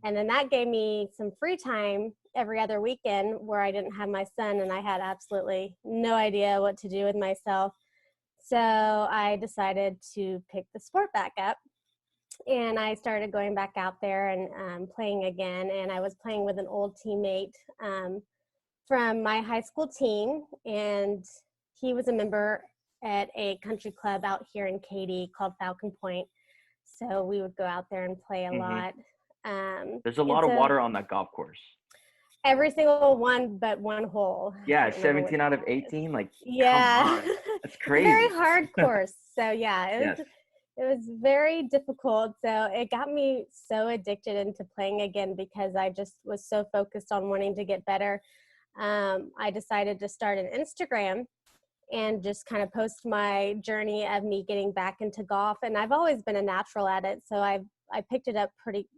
And then that gave me some free time every other weekend where I didn't have my son and I had absolutely no idea what to do with myself. So I decided to pick the sport back up and I started going back out there and playing again. And I was playing with an old teammate from my high school team, and he was a member at a country club out here in Katy called Falcon Point. So we would go out there and play a lot. There's a lot of water on that golf course. Every single one but one hole. Yeah, 17 out of 18. Yeah, come on. That's crazy. Very hard course. So yeah, it was very difficult. So it got me so addicted into playing again because I just was so focused on wanting to get better. I decided to start an Instagram and just kind of post my journey of me getting back into golf. And I've always been a natural at it. So I picked it up pretty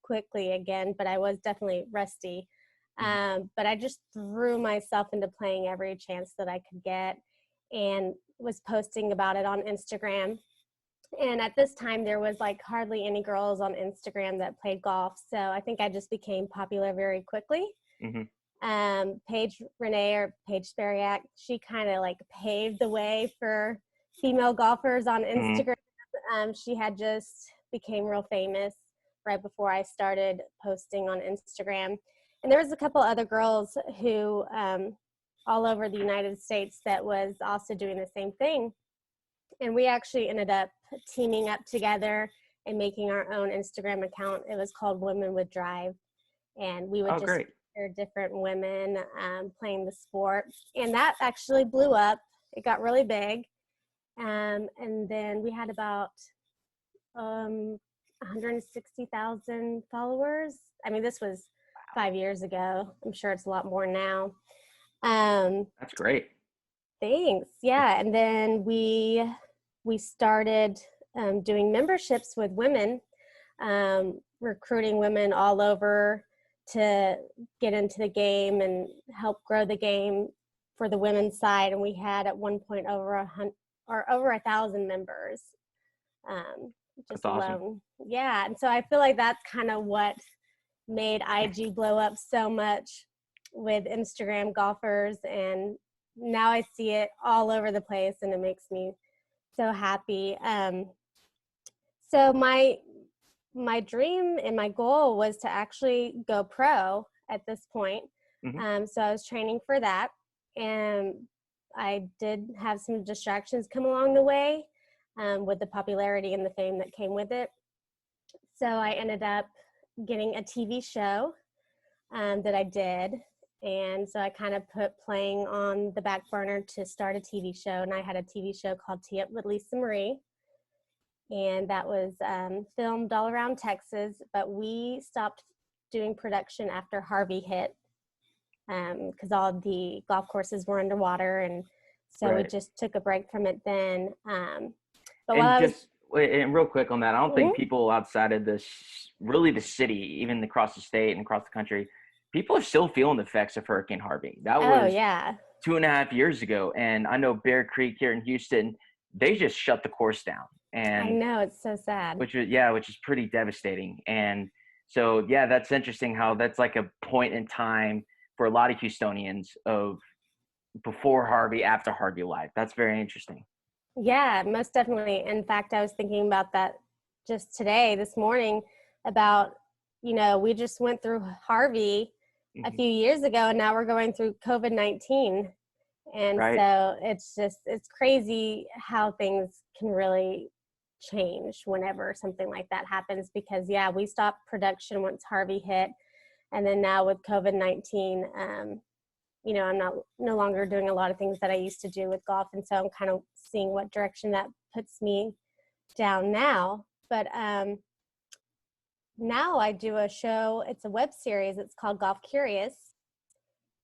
quickly again, but I was definitely rusty. But I just threw myself into playing every chance that I could get and was posting about it on Instagram. And at this time, there was hardly any girls on Instagram that played golf. So I think I just became popular very quickly. Paige Renee or Paige Spariak, she kind of paved the way for female golfers on Instagram. She had just became real famous right before I started posting on Instagram. And there was a couple other girls who all over the United States that was also doing the same thing. And we actually ended up teaming up together and making our own Instagram account. It was called Women with Drive. And we would just great. feature different women playing the sport. And that actually blew up. It got really big. And then we had about 160,000 followers. I mean, this was 5 years ago. I'm sure it's a lot more now. That's great. Thanks. Yeah. And then we started doing memberships with women, recruiting women all over to get into the game and help grow the game for the women's side. And we had at one point over 1,000 members. Just That's awesome. alone. Yeah. And so I feel like that's kind of what made IG blow up so much with Instagram golfers. And now I see it all over the place and it makes me so happy. So my dream and my goal was to actually go pro at this point. So I was training for that, and I did have some distractions come along the way with the popularity and the fame that came with it. So I ended up getting a TV show that I did. And so I kind of put playing on the back burner to start a TV show. And I had a TV show called Tee Up with Lisa Marie. And that was filmed all around Texas. But we stopped doing production after Harvey hit because all the golf courses were underwater. And so we just took a break from it then. And real quick on that, I don't think people outside of really the city, even across the state and across the country, people are still feeling the effects of Hurricane Harvey. That was 2.5 years ago. And I know Bear Creek here in Houston, they just shut the course down. And I know, it's so sad. Which is pretty devastating. And so, that's interesting how that's like a point in time for a lot of Houstonians of before Harvey, after Harvey life. That's very interesting. Yeah, most definitely. In fact, I was thinking about that just this morning, about, we just went through Harvey a few years ago, and now we're going through COVID-19. And so it's crazy how things can really change whenever something like that happens, because we stopped production once Harvey hit. And then now with COVID-19, I'm no longer doing a lot of things that I used to do with golf. And so I'm kind of seeing what direction that puts me down now. But now I do a show. It's a web series. It's called Golf Curious.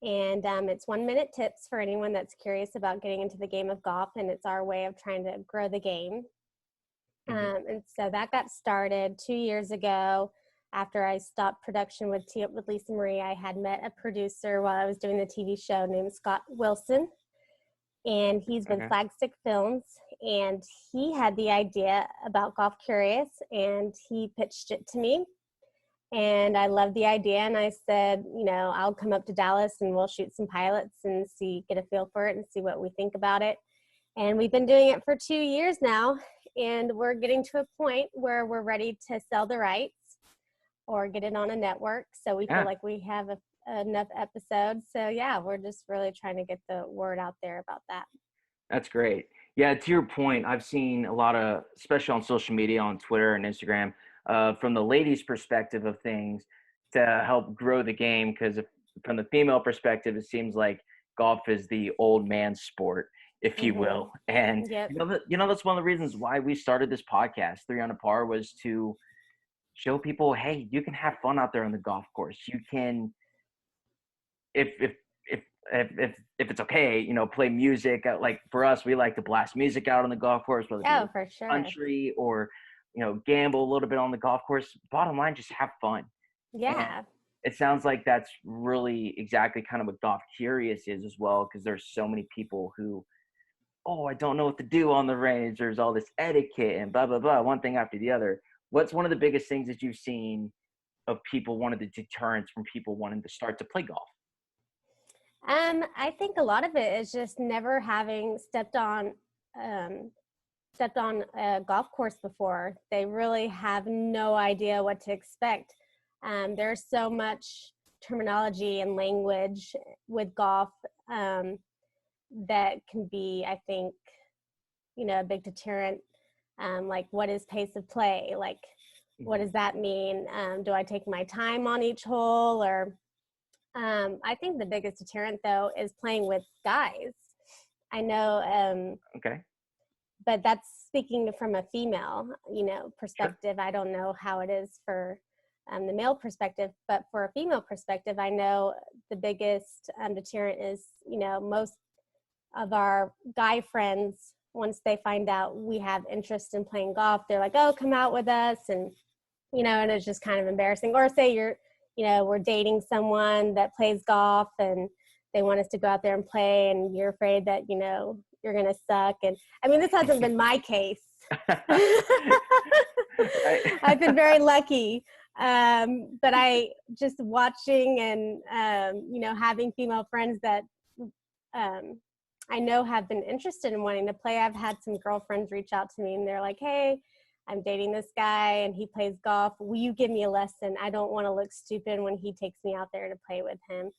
And it's 1-minute tips for anyone that's curious about getting into the game of golf. And it's our way of trying to grow the game. And so that got started 2 years ago. After I stopped production with Tee Up with Lisa Marie, I had met a producer while I was doing the TV show named Scott Wilson. And he's with Flagstick Films. And he had the idea about Golf Curious, and he pitched it to me. And I loved the idea, and I said, I'll come up to Dallas and we'll shoot some pilots and get a feel for it and see what we think about it. And we've been doing it for 2 years now, and we're getting to a point where we're ready to sell the rights or get it on a network. So we feel like we have enough episodes. So we're just really trying to get the word out there about that. That's great. Yeah, to your point, I've seen a lot of, especially on social media, on Twitter and Instagram, from the ladies' perspective of things to help grow the game. Because from the female perspective, it seems like golf is the old man sport, if you will. And that's one of the reasons why we started this podcast, 3 Under Par, was to show people, hey, you can have fun out there on the golf course. You can, if it's okay, play music. Like for us, we like to blast music out on the golf course, whether it's for sure. country or gamble a little bit on the golf course. Bottom line, just have fun. Yeah. And it sounds like that's really exactly kind of what Golf Curious is as well, because there's so many people who, I don't know what to do on the range. There's all this etiquette and blah, blah, blah, one thing after the other. What's one of the biggest things that you've seen of people wanting the deterrence from people wanting to start to play golf? I think a lot of it is just never having stepped on a golf course before. They really have no idea what to expect. There's so much terminology and language with golf that can be, I think, a big deterrent Like, what is pace of play? Like, what does that mean? Do I take my time on each hole? Or I think the biggest deterrent, though, is playing with guys. I know, Okay. but that's speaking from a female, perspective. Sure. I don't know how it is for the male perspective, but for a female perspective, I know the biggest deterrent is, most of our guy friends, once they find out we have interest in playing golf, they're like, oh, come out with us. And, and it's just kind of embarrassing. Or say we're dating someone that plays golf and they want us to go out there and play, and you're afraid that, you're going to suck. And I mean, this hasn't been my case. I've been very lucky. But I just watching and, having female friends that I know have been interested in wanting to play. I've had some girlfriends reach out to me and they're like, hey, I'm dating this guy and he plays golf. Will you give me a lesson? I don't want to look stupid when he takes me out there to play with him.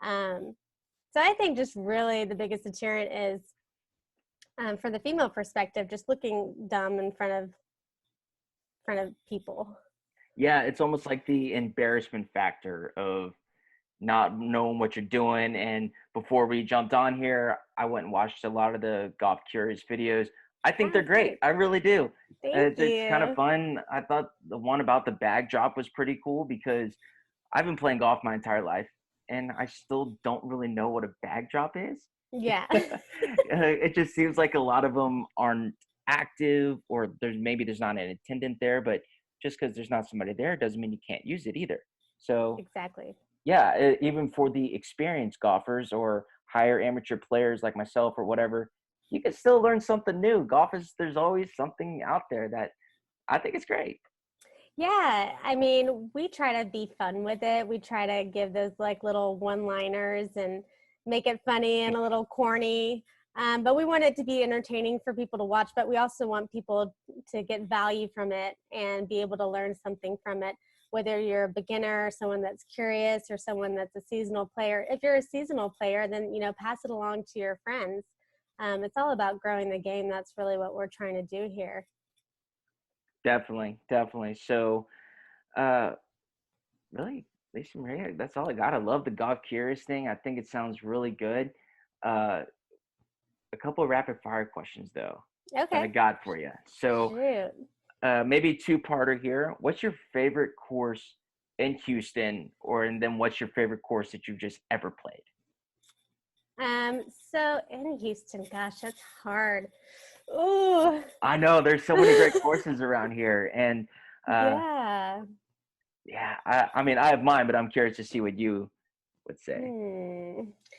So I think just really the biggest deterrent is for the female perspective, just looking dumb in front of people. Yeah, it's almost like the embarrassment factor of not knowing what you're doing. And before we jumped on here, I went and watched a lot of the Golf Curious videos. I think they're great. I really do. Thank you. It's kind of fun. I thought the one about the bag drop was pretty cool because I've been playing golf my entire life and I still don't really know what a bag drop is. Yeah. It just seems like a lot of them aren't active, or there's not an attendant there, but just because there's not somebody there doesn't mean you can't use it either. So Exactly. yeah, even for the experienced golfers or higher amateur players like myself or whatever, you can still learn something new. There's always something out there that I think is great. Yeah, I mean, we try to be fun with it. We try to give those like little one-liners and make it funny and a little corny. But we want it to be entertaining for people to watch, but we also want people to get value from it and be able to learn something from it, whether you're a beginner, someone that's curious, or someone that's a seasonal player. If you're a seasonal player, then, pass it along to your friends. It's all about growing the game. That's really what we're trying to do here. Definitely. So, really, Lisa Maria, that's all I got. I love the Golf Curious thing. I think it sounds really good. A couple of rapid fire questions though that I Okay. got for you. So Shoot. maybe two-parter here. What's your favorite course in Houston, and then what's your favorite course that you've just ever played? So in Houston, gosh, that's hard. Ooh. I know there's so many great courses around here, and Yeah. I mean I have mine, but I'm curious to see what you would say.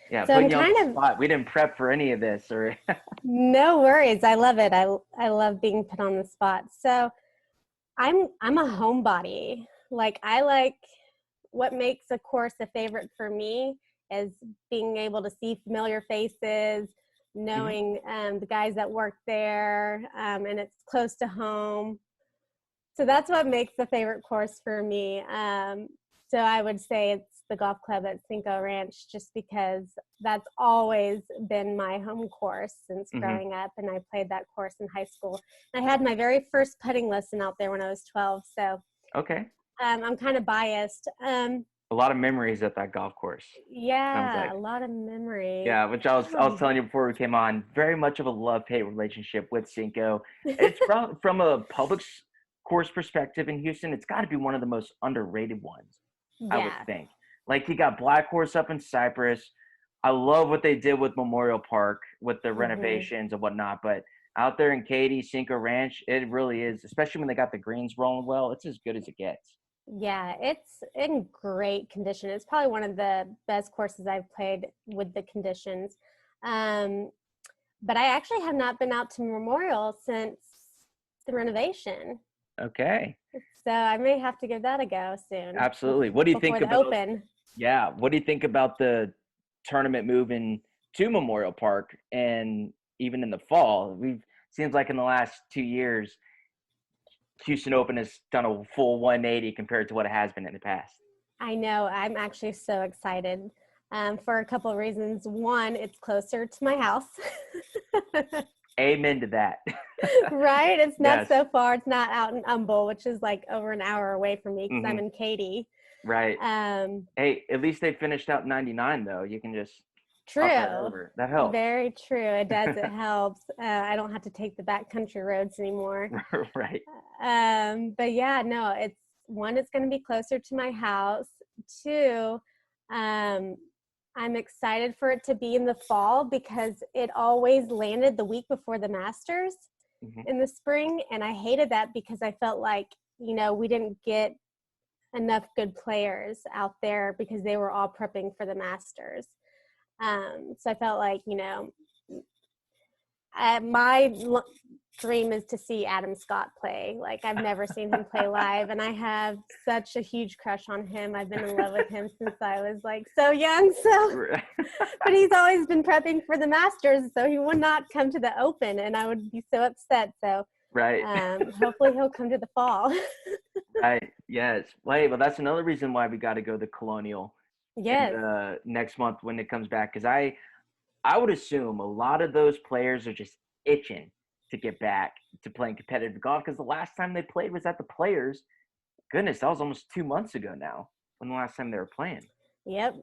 Yeah, So putting I'm you on the kind of, spot. We didn't prep for any of this, or no worries. I love it. I love being put on the spot. So I'm a homebody. Like, I like what makes a course a favorite for me is being able to see familiar faces, knowing the guys that work there, and it's close to home. So that's what makes the favorite course for me. So I would say it's the golf club at Cinco Ranch, just because that's always been my home course since growing up, and I played that course in high school. I had my very first putting lesson out there when I was 12, so okay. I'm kind of biased. A lot of memories at that golf course. Yeah, like. a lot of memories. Yeah, which I was telling you before we came on, very much of a love-hate relationship with Cinco. It's from a public course perspective in Houston, it's got to be one of the most underrated ones, I would think. Like, you got Black Horse up in Cypress. I love what they did with Memorial Park with the renovations and whatnot, but out there in Katy, Cinco Ranch, it really is, especially when they got the greens rolling well, it's as good as it gets. Yeah, it's in great condition. It's probably one of the best courses I've played with the conditions. But I actually have not been out to Memorial since the renovation. Okay. So I may have to give that a go soon. Absolutely. What do you think about Open? Yeah. What do you think about the tournament moving to Memorial Park, and even in the fall? Seems like in the last 2 years, Houston Open has done a full 180 compared to what it has been in the past. I know. I'm actually so excited for a couple of reasons. One, it's closer to my house. Amen to that. Right? It's not Yes. so far. It's not out in Humble, which is like over an hour away from me because I'm Mhm. in Katy. Right. Hey, at least they finished out 99 though. You can just hop right True. over. That helps. Very true. It does. It helps. I don't have to take the backcountry roads anymore. Right. But yeah, no, it's one, it's going to be closer to my house. Two, I'm excited for it to be in the fall because it always landed the week before the Masters Mhm. in the spring. And I hated that because I felt like, we didn't get enough good players out there because they were all prepping for the Masters. So I felt like, my dream is to see Adam Scott play. Like, I've never seen him play live, and I have such a huge crush on him. I've been in love with him since I was like so young. But he's always been prepping for the Masters, so he would not come to the Open, and I would be so upset. So Right. hopefully he'll come to the fall. Right. Yes. Well, that's another reason why we got to go to Colonial Yes. next month when it comes back, because I would assume a lot of those players are just itching to get back to playing competitive golf because the last time they played was at the Players. Goodness, that was almost 2 months ago now when the last time they were playing. Yep.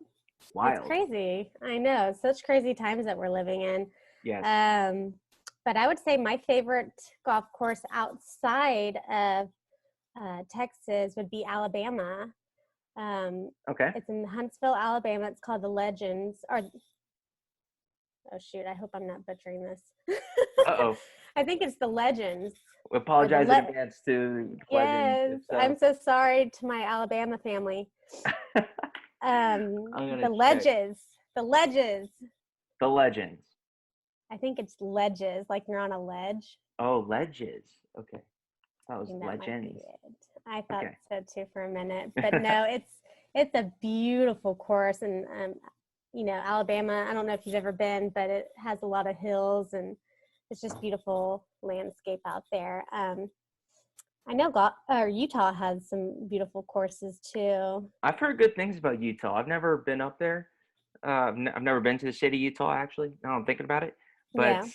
Wild. It's crazy. I know. Such crazy times that we're living in. Yes. But I would say my favorite golf course outside of Texas would be Alabama. Okay. It's in Huntsville, Alabama. It's called the Legends. Oh shoot! I hope I'm not butchering this. Uh-oh. I think it's the Legends. We apologize in advance to the Yes, I'm so sorry to my Alabama family. The Ledges. The Ledges. The Legends. I think it's ledges, like you're on a ledge. Oh, Ledges. Okay. That was That Legends. I thought Okay. so too for a minute, but no, it's a beautiful course, and Alabama. I don't know if you've ever been, but it has a lot of hills, and it's just beautiful landscape out there. I know Utah has some beautiful courses too. I've heard good things about Utah. I've never been up there. I've never been to the state of Utah, actually. Now I'm thinking about it. But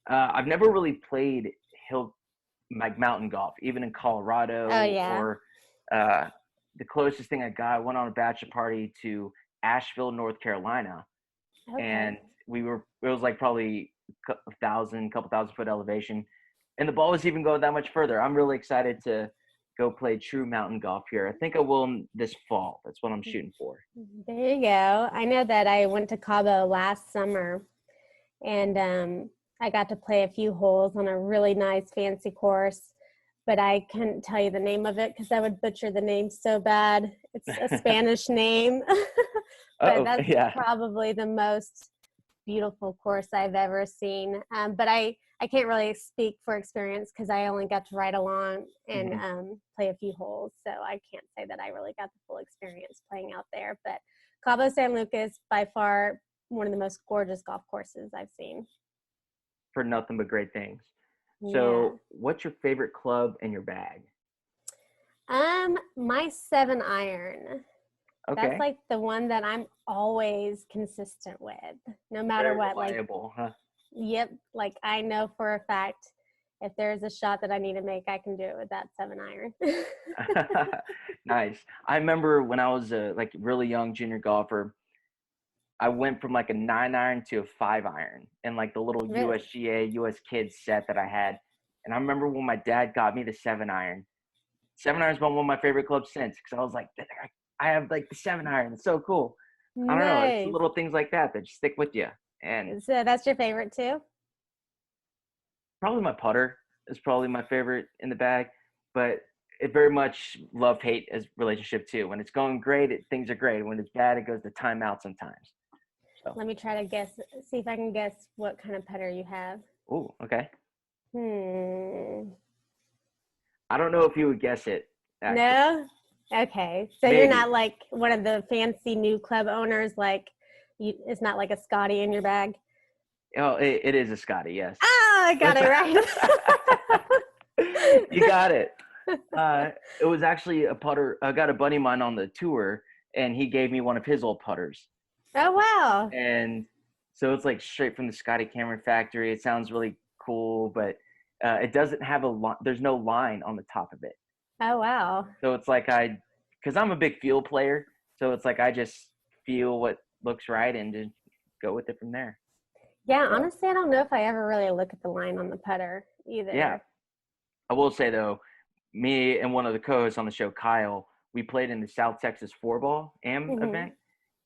I've never really played mountain golf, even in Colorado. Oh, yeah. Or the closest thing I went on a bachelor party to Asheville, North Carolina. Okay. And it was like probably a couple thousand foot elevation. And the ball was even going that much further. I'm really excited to go play true mountain golf here. I think I will this fall. That's what I'm shooting for. There you go. I know that I went to Cabo last summer, and I got to play a few holes on a really nice fancy course, but I couldn't tell you the name of it because I would butcher the name so bad. It's a Spanish name, but that's probably the most beautiful course I've ever seen. But I can't really speak for experience because I only got to ride along and play a few holes. So I can't say that I really got the full experience playing out there. But Cabo San Lucas, by far, one of the most gorgeous golf courses I've seen. For nothing but great things. So what's your favorite club in your bag? My 7-iron. Okay. That's like the one that I'm always consistent with, no matter Very what. reliable, huh? Yep. Like I know for a fact if there's a shot that I need to make, I can do it with that 7-iron. Nice. I remember when I was a really young junior golfer, I went from like a 9-iron to a 5-iron in like the little USGA US Kids set that I had. And I remember when my dad got me the 7-iron. 7-iron's been one of my favorite clubs since because I was like, I have like the 7-iron. It's so cool. I don't know. It's the little things like that just stick with you. And so that's your favorite too? Probably my putter is probably my favorite in the bag, but it very much love-hate as relationship too. When it's going great, things are great. When it's bad, it goes to timeout sometimes. So. Let me try to see if I can guess what kind of putter you have. Ooh, okay. I don't know if you would guess it. Actually. No? Okay. So Maybe. You're not like one of the fancy new club owners, it's not like a Scotty in your bag? Oh, it is a Scotty, yes. Oh, I got it right. You got it. It was actually a putter. I got a buddy of mine on the tour, and he gave me one of his old putters. Oh, wow. And so it's like straight from the Scotty Cameron factory. It sounds really cool, but it doesn't have there's no line on the top of it. Oh, wow. So it's like because I'm a big feel player, so it's like I just feel what looks right and just go with it from there. Yeah, So, honestly, I don't know if I ever really look at the line on the putter either. yeah. I will say, though, me and one of the co-hosts on the show, Kyle, we played in the South Texas 4-ball AM event.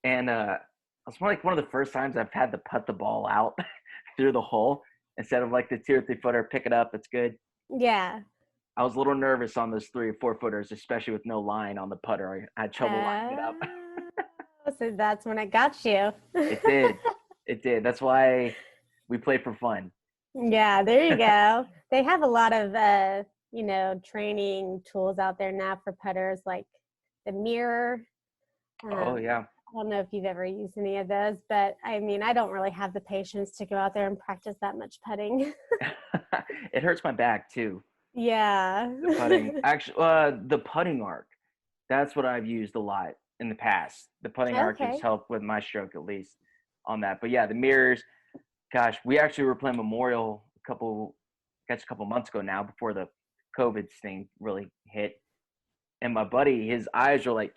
And it's like one of the first times I've had to putt the ball out through the hole instead of like the 2 or 3 footer, pick it up, it's good. Yeah. I was a little nervous on those 3 or 4 footers, especially with no line on the putter. I had trouble lining it up. So that's when it got you. It did. It did. That's why we play for fun. Yeah, there you go. They have a lot of, training tools out there now for putters, like the mirror. Oh, yeah. I don't know if you've ever used any of those, but I mean, I don't really have the patience to go out there and practice that much putting. It hurts my back, too. Yeah. The putting. Actually, the putting arc. That's what I've used a lot in the past. The putting arc has helped with my stroke, at least, on that. But, yeah, the mirrors, gosh, we actually were playing Memorial a couple months ago now before the COVID thing really hit. And my buddy, his eyes are, like,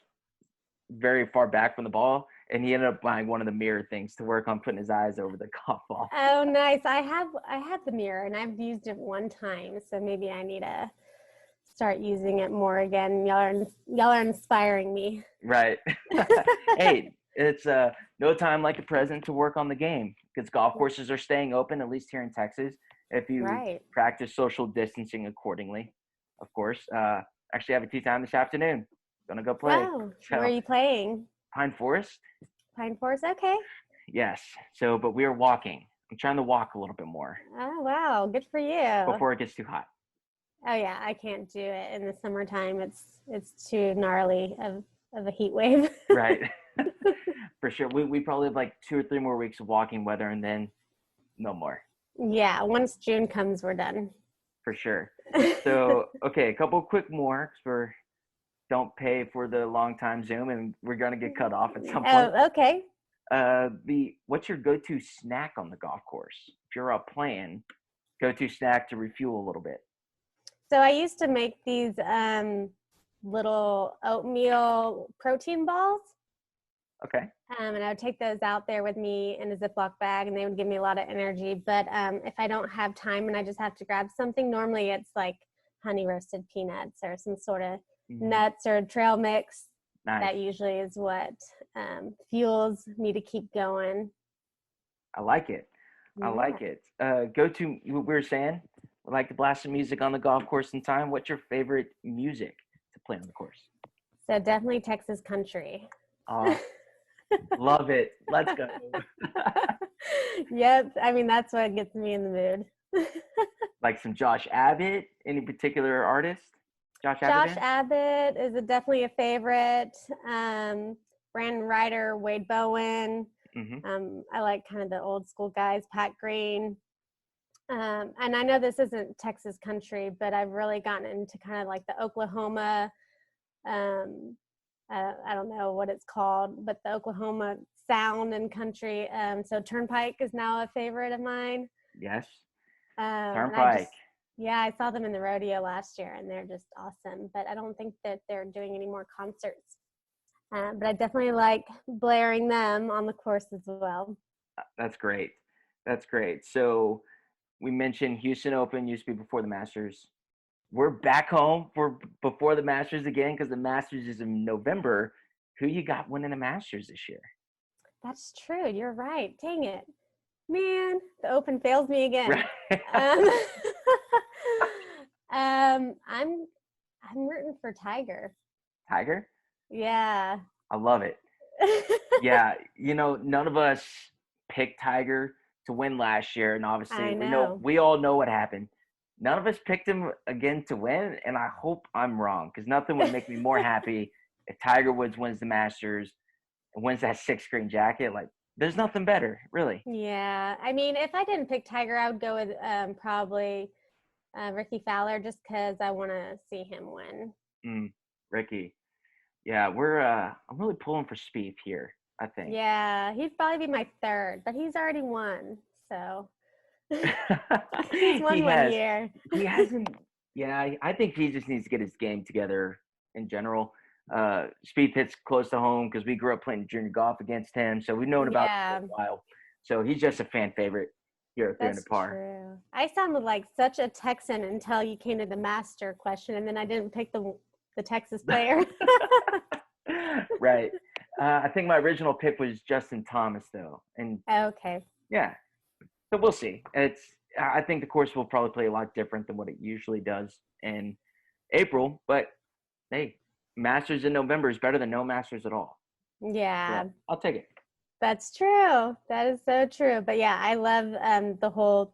very far back from the ball, and he ended up buying one of the mirror things to work on putting his eyes over the golf ball. Oh, nice. I have the mirror, and I've used it one time, so maybe I need to start using it more again. Y'all are inspiring me. Right. Hey, it's no time like the present to work on the game, because golf courses are staying open, at least here in Texas, if you practice social distancing accordingly, of course. Actually, I have a tee time this afternoon. Gonna go play. Wow. So, where are you playing? Pine Forest. Pine Forest, okay. Yes. So, but we are walking. I'm trying to walk a little bit more. Oh, wow. Good for you. Before it gets too hot. Oh, yeah. I can't do it in the summertime. It's too gnarly of a heat wave. Right. For sure. We probably have like 2 or 3 more weeks of walking weather, and then no more. Yeah. Once June comes, we're done. For sure. So, okay, a couple quick more, because don't pay for the long time Zoom, and we're gonna get cut off at some point. Oh, okay. What's your go-to snack on the golf course? If you're out playing, go-to snack to refuel a little bit. So I used to make these little oatmeal protein balls. Okay. And I would take those out there with me in a Ziploc bag, and they would give me a lot of energy. But if I don't have time and I just have to grab something, normally it's like honey roasted peanuts or some sort of nuts or trail mix. Nice. That usually is what fuels me to keep going. I like it. I like it. We were saying, we like to blast some music on the golf course in time. What's your favorite music to play on the course? So definitely Texas country. Love it. Let's go. Yep. I mean, that's what gets me in the mood. Like some Josh Abbott? Any particular artist? Josh Abbott is definitely a favorite. Brandon Ryder, Wade Bowen. I like kind of the old school guys, Pat Green. And I know this isn't Texas country, but I've really gotten into kind of like the Oklahoma, I don't know what it's called, but the Oklahoma sound and country. So Turnpike is now a favorite of mine. Yes. Turnpike. I saw them in the rodeo last year, and they're just awesome. But I don't think that they're doing any more concerts. But I definitely like blaring them on the course as well. That's great. That's great. So we mentioned Houston Open used to be before the Masters. We're back home for before the Masters again, because the Masters is in November. Who you got winning the Masters this year? That's true. You're right. Dang it. Man, the Open fails me again. Right. I'm rooting for Tiger. Tiger? Yeah. I love it. Yeah, none of us picked Tiger to win last year, and obviously we all know what happened. None of us picked him again to win, and I hope I'm wrong, because nothing would make me more happy if Tiger Woods wins the Masters and wins that 6-screen jacket. Like, there's nothing better, really. Yeah. I mean, if I didn't pick Tiger, I would go with probably Rickie Fowler, just because I want to see him win. Rickie. Yeah, I'm really pulling for Spieth here, I think. Yeah, he'd probably be my third, but he's already won. So He's won He one has. year. He hasn't. Yeah, I think he just needs to get his game together in general. Speed hits close to home because we grew up playing junior golf against him, so we've known about him for a while. So he's just a fan favorite here at 300 That's par. true. I sounded like such a Texan until you came to the master question, and then I didn't pick the Texas player. Right. I think my original pick was Justin Thomas, though, and Okay. yeah. So we'll see. I think the course will probably play a lot different than what it usually does in April, but hey, Masters in November is better than no Masters at all. Yeah. So I'll take it. That's true. That is so true. But yeah, I love the whole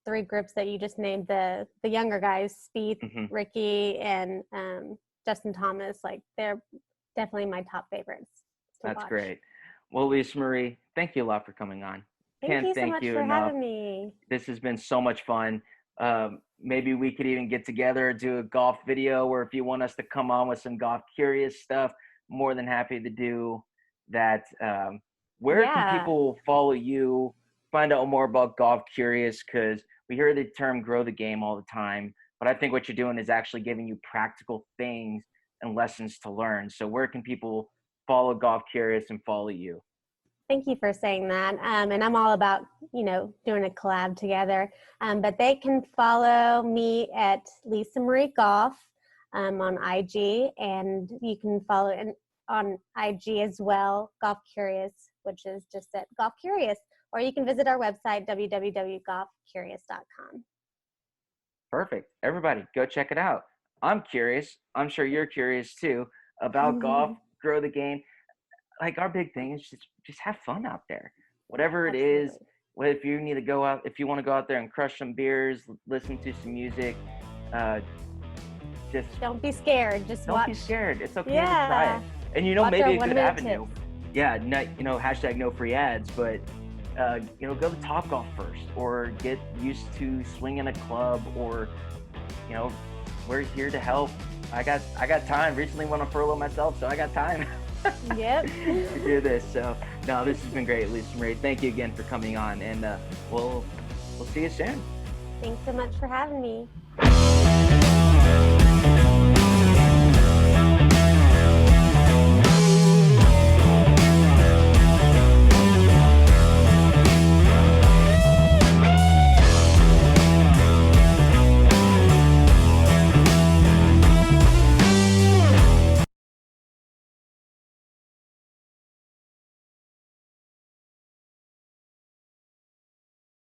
three groups that you just named, the younger guys, Spieth, Rickie, and Justin Thomas. Like, they're definitely my top favorites. That's great. Well, Lisa Marie, thank you a lot for coming on. Thank you so much for having me. This has been so much fun. Maybe we could even get together, do a golf video, or if you want us to come on with some golf curious stuff, more than happy to do that. Where can people follow you, find out more about Golf Curious? Because we hear the term grow the game all the time, but I think what you're doing is actually giving you practical things and lessons to learn. So where can people follow Golf Curious and follow you? Thank you for saying that. And I'm all about, doing a collab together. But they can follow me at Lisa Marie Golf on IG, and you can follow on IG as well, Golf Curious, which is just at Golf Curious. Or you can visit our website, www.golfcurious.com. Perfect. Everybody, go check it out. I'm curious. I'm sure you're curious too about golf, grow the game. Like, our big thing is just have fun out there. Whatever it is, if you need to go out, if you want to go out there and crush some beers, listen to some music, just don't be scared. Don't be scared. It's okay to try it. And maybe a good avenue. Yeah, hashtag no free ads, but go to Topgolf first, or get used to swinging a club, or we're here to help. I got time. Recently went on furlough myself, so I got time. Yep. to do this. So no, this has been great, Lisa Marie. Thank you again for coming on, and we'll see you soon. Thanks so much for having me.